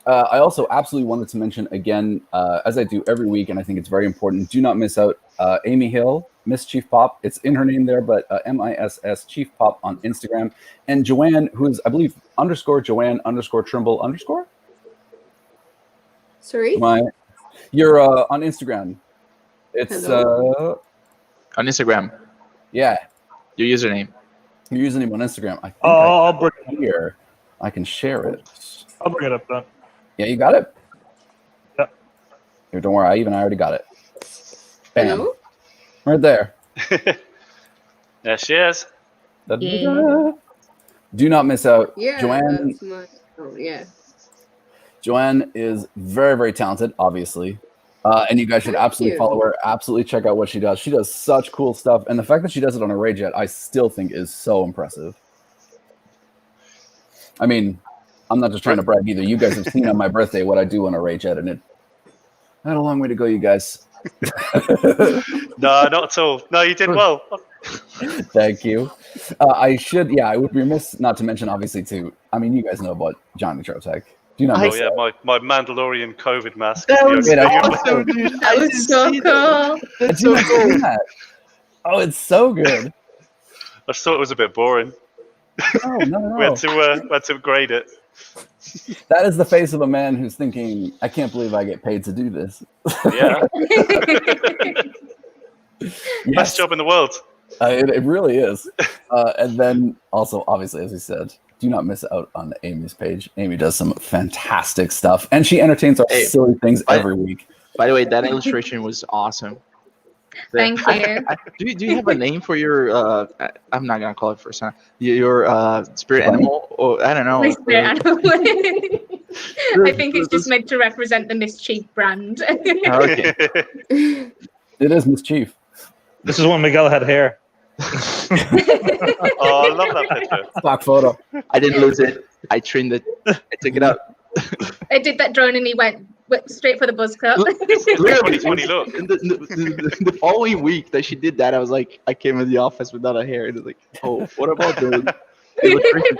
I also absolutely wanted to mention again, as I do every week, and I think it's very important, do not miss out Amy Hill, Miss Chief Pop. It's in her name there, but MISS Chief Pop on Instagram. And Joanne, who is, I believe, _Joanne_Trimble_. Sorry? You're on Instagram. It's on Instagram. Yeah. Your username. Your username on Instagram. I think I'll bring it here. I can share it. I'll bring it up then. Yeah, you got it? Yep. Here, don't worry. I already got it. Bam. Hello? Right there. There she is. Da-da-da-da. Do not miss out. Yeah. Joanne. That's my, yeah. Joanne is very talented, obviously. And you guys should absolutely follow her. Absolutely check out what she does. She does such cool stuff. And the fact that she does it on a Rayjet, I still think is so impressive. I mean, I'm not just trying to brag either. You guys have seen on my birthday what I do on a Rayjet, and I had a long way to go, you guys. No, not at all. No, you did well. Thank you. I would be remiss not to mention, obviously, too. I mean, you guys know about Johnny Trotec. Do you know? Oh yeah, my Mandalorian COVID mask. That was awesome, dude. That was so cool. That's so cool. Oh, it's so good. I just thought it was a bit boring. No. We had to upgrade it. That is the face of a man who's thinking, I can't believe I get paid to do this. Yeah. Yes. Best job in the world. It really is. And then also, obviously, as we said, do not miss out on Amy's page. Amy does some fantastic stuff, and she entertains our silly things every week. By the way, that illustration was awesome. Thank you. Do you have a name for your? I'm not gonna call it first time. Your spirit Bunny? animal, or I don't know. My spirit animal. I think it's just meant to represent the Mischief brand. Okay. It is Mischief. This is when Miguel had hair. Oh, I love that picture. Stock photo. I didn't lose it. I trimmed it. I took it out. I did that drone and he went straight for the buzz cut. Literally, 2020 look. in the following week that she did that, I was like, I came in the office without a hair, and it's like, oh, what about the illustration?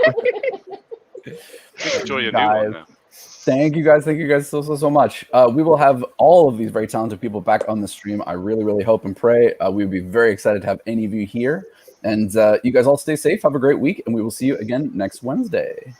Enjoy your new one now. Thank you guys so much. We will have all of these very talented people back on the stream. I really hope and pray. We'd be very excited to have any of you here. And you guys all stay safe. Have a great week, and we will see you again next Wednesday.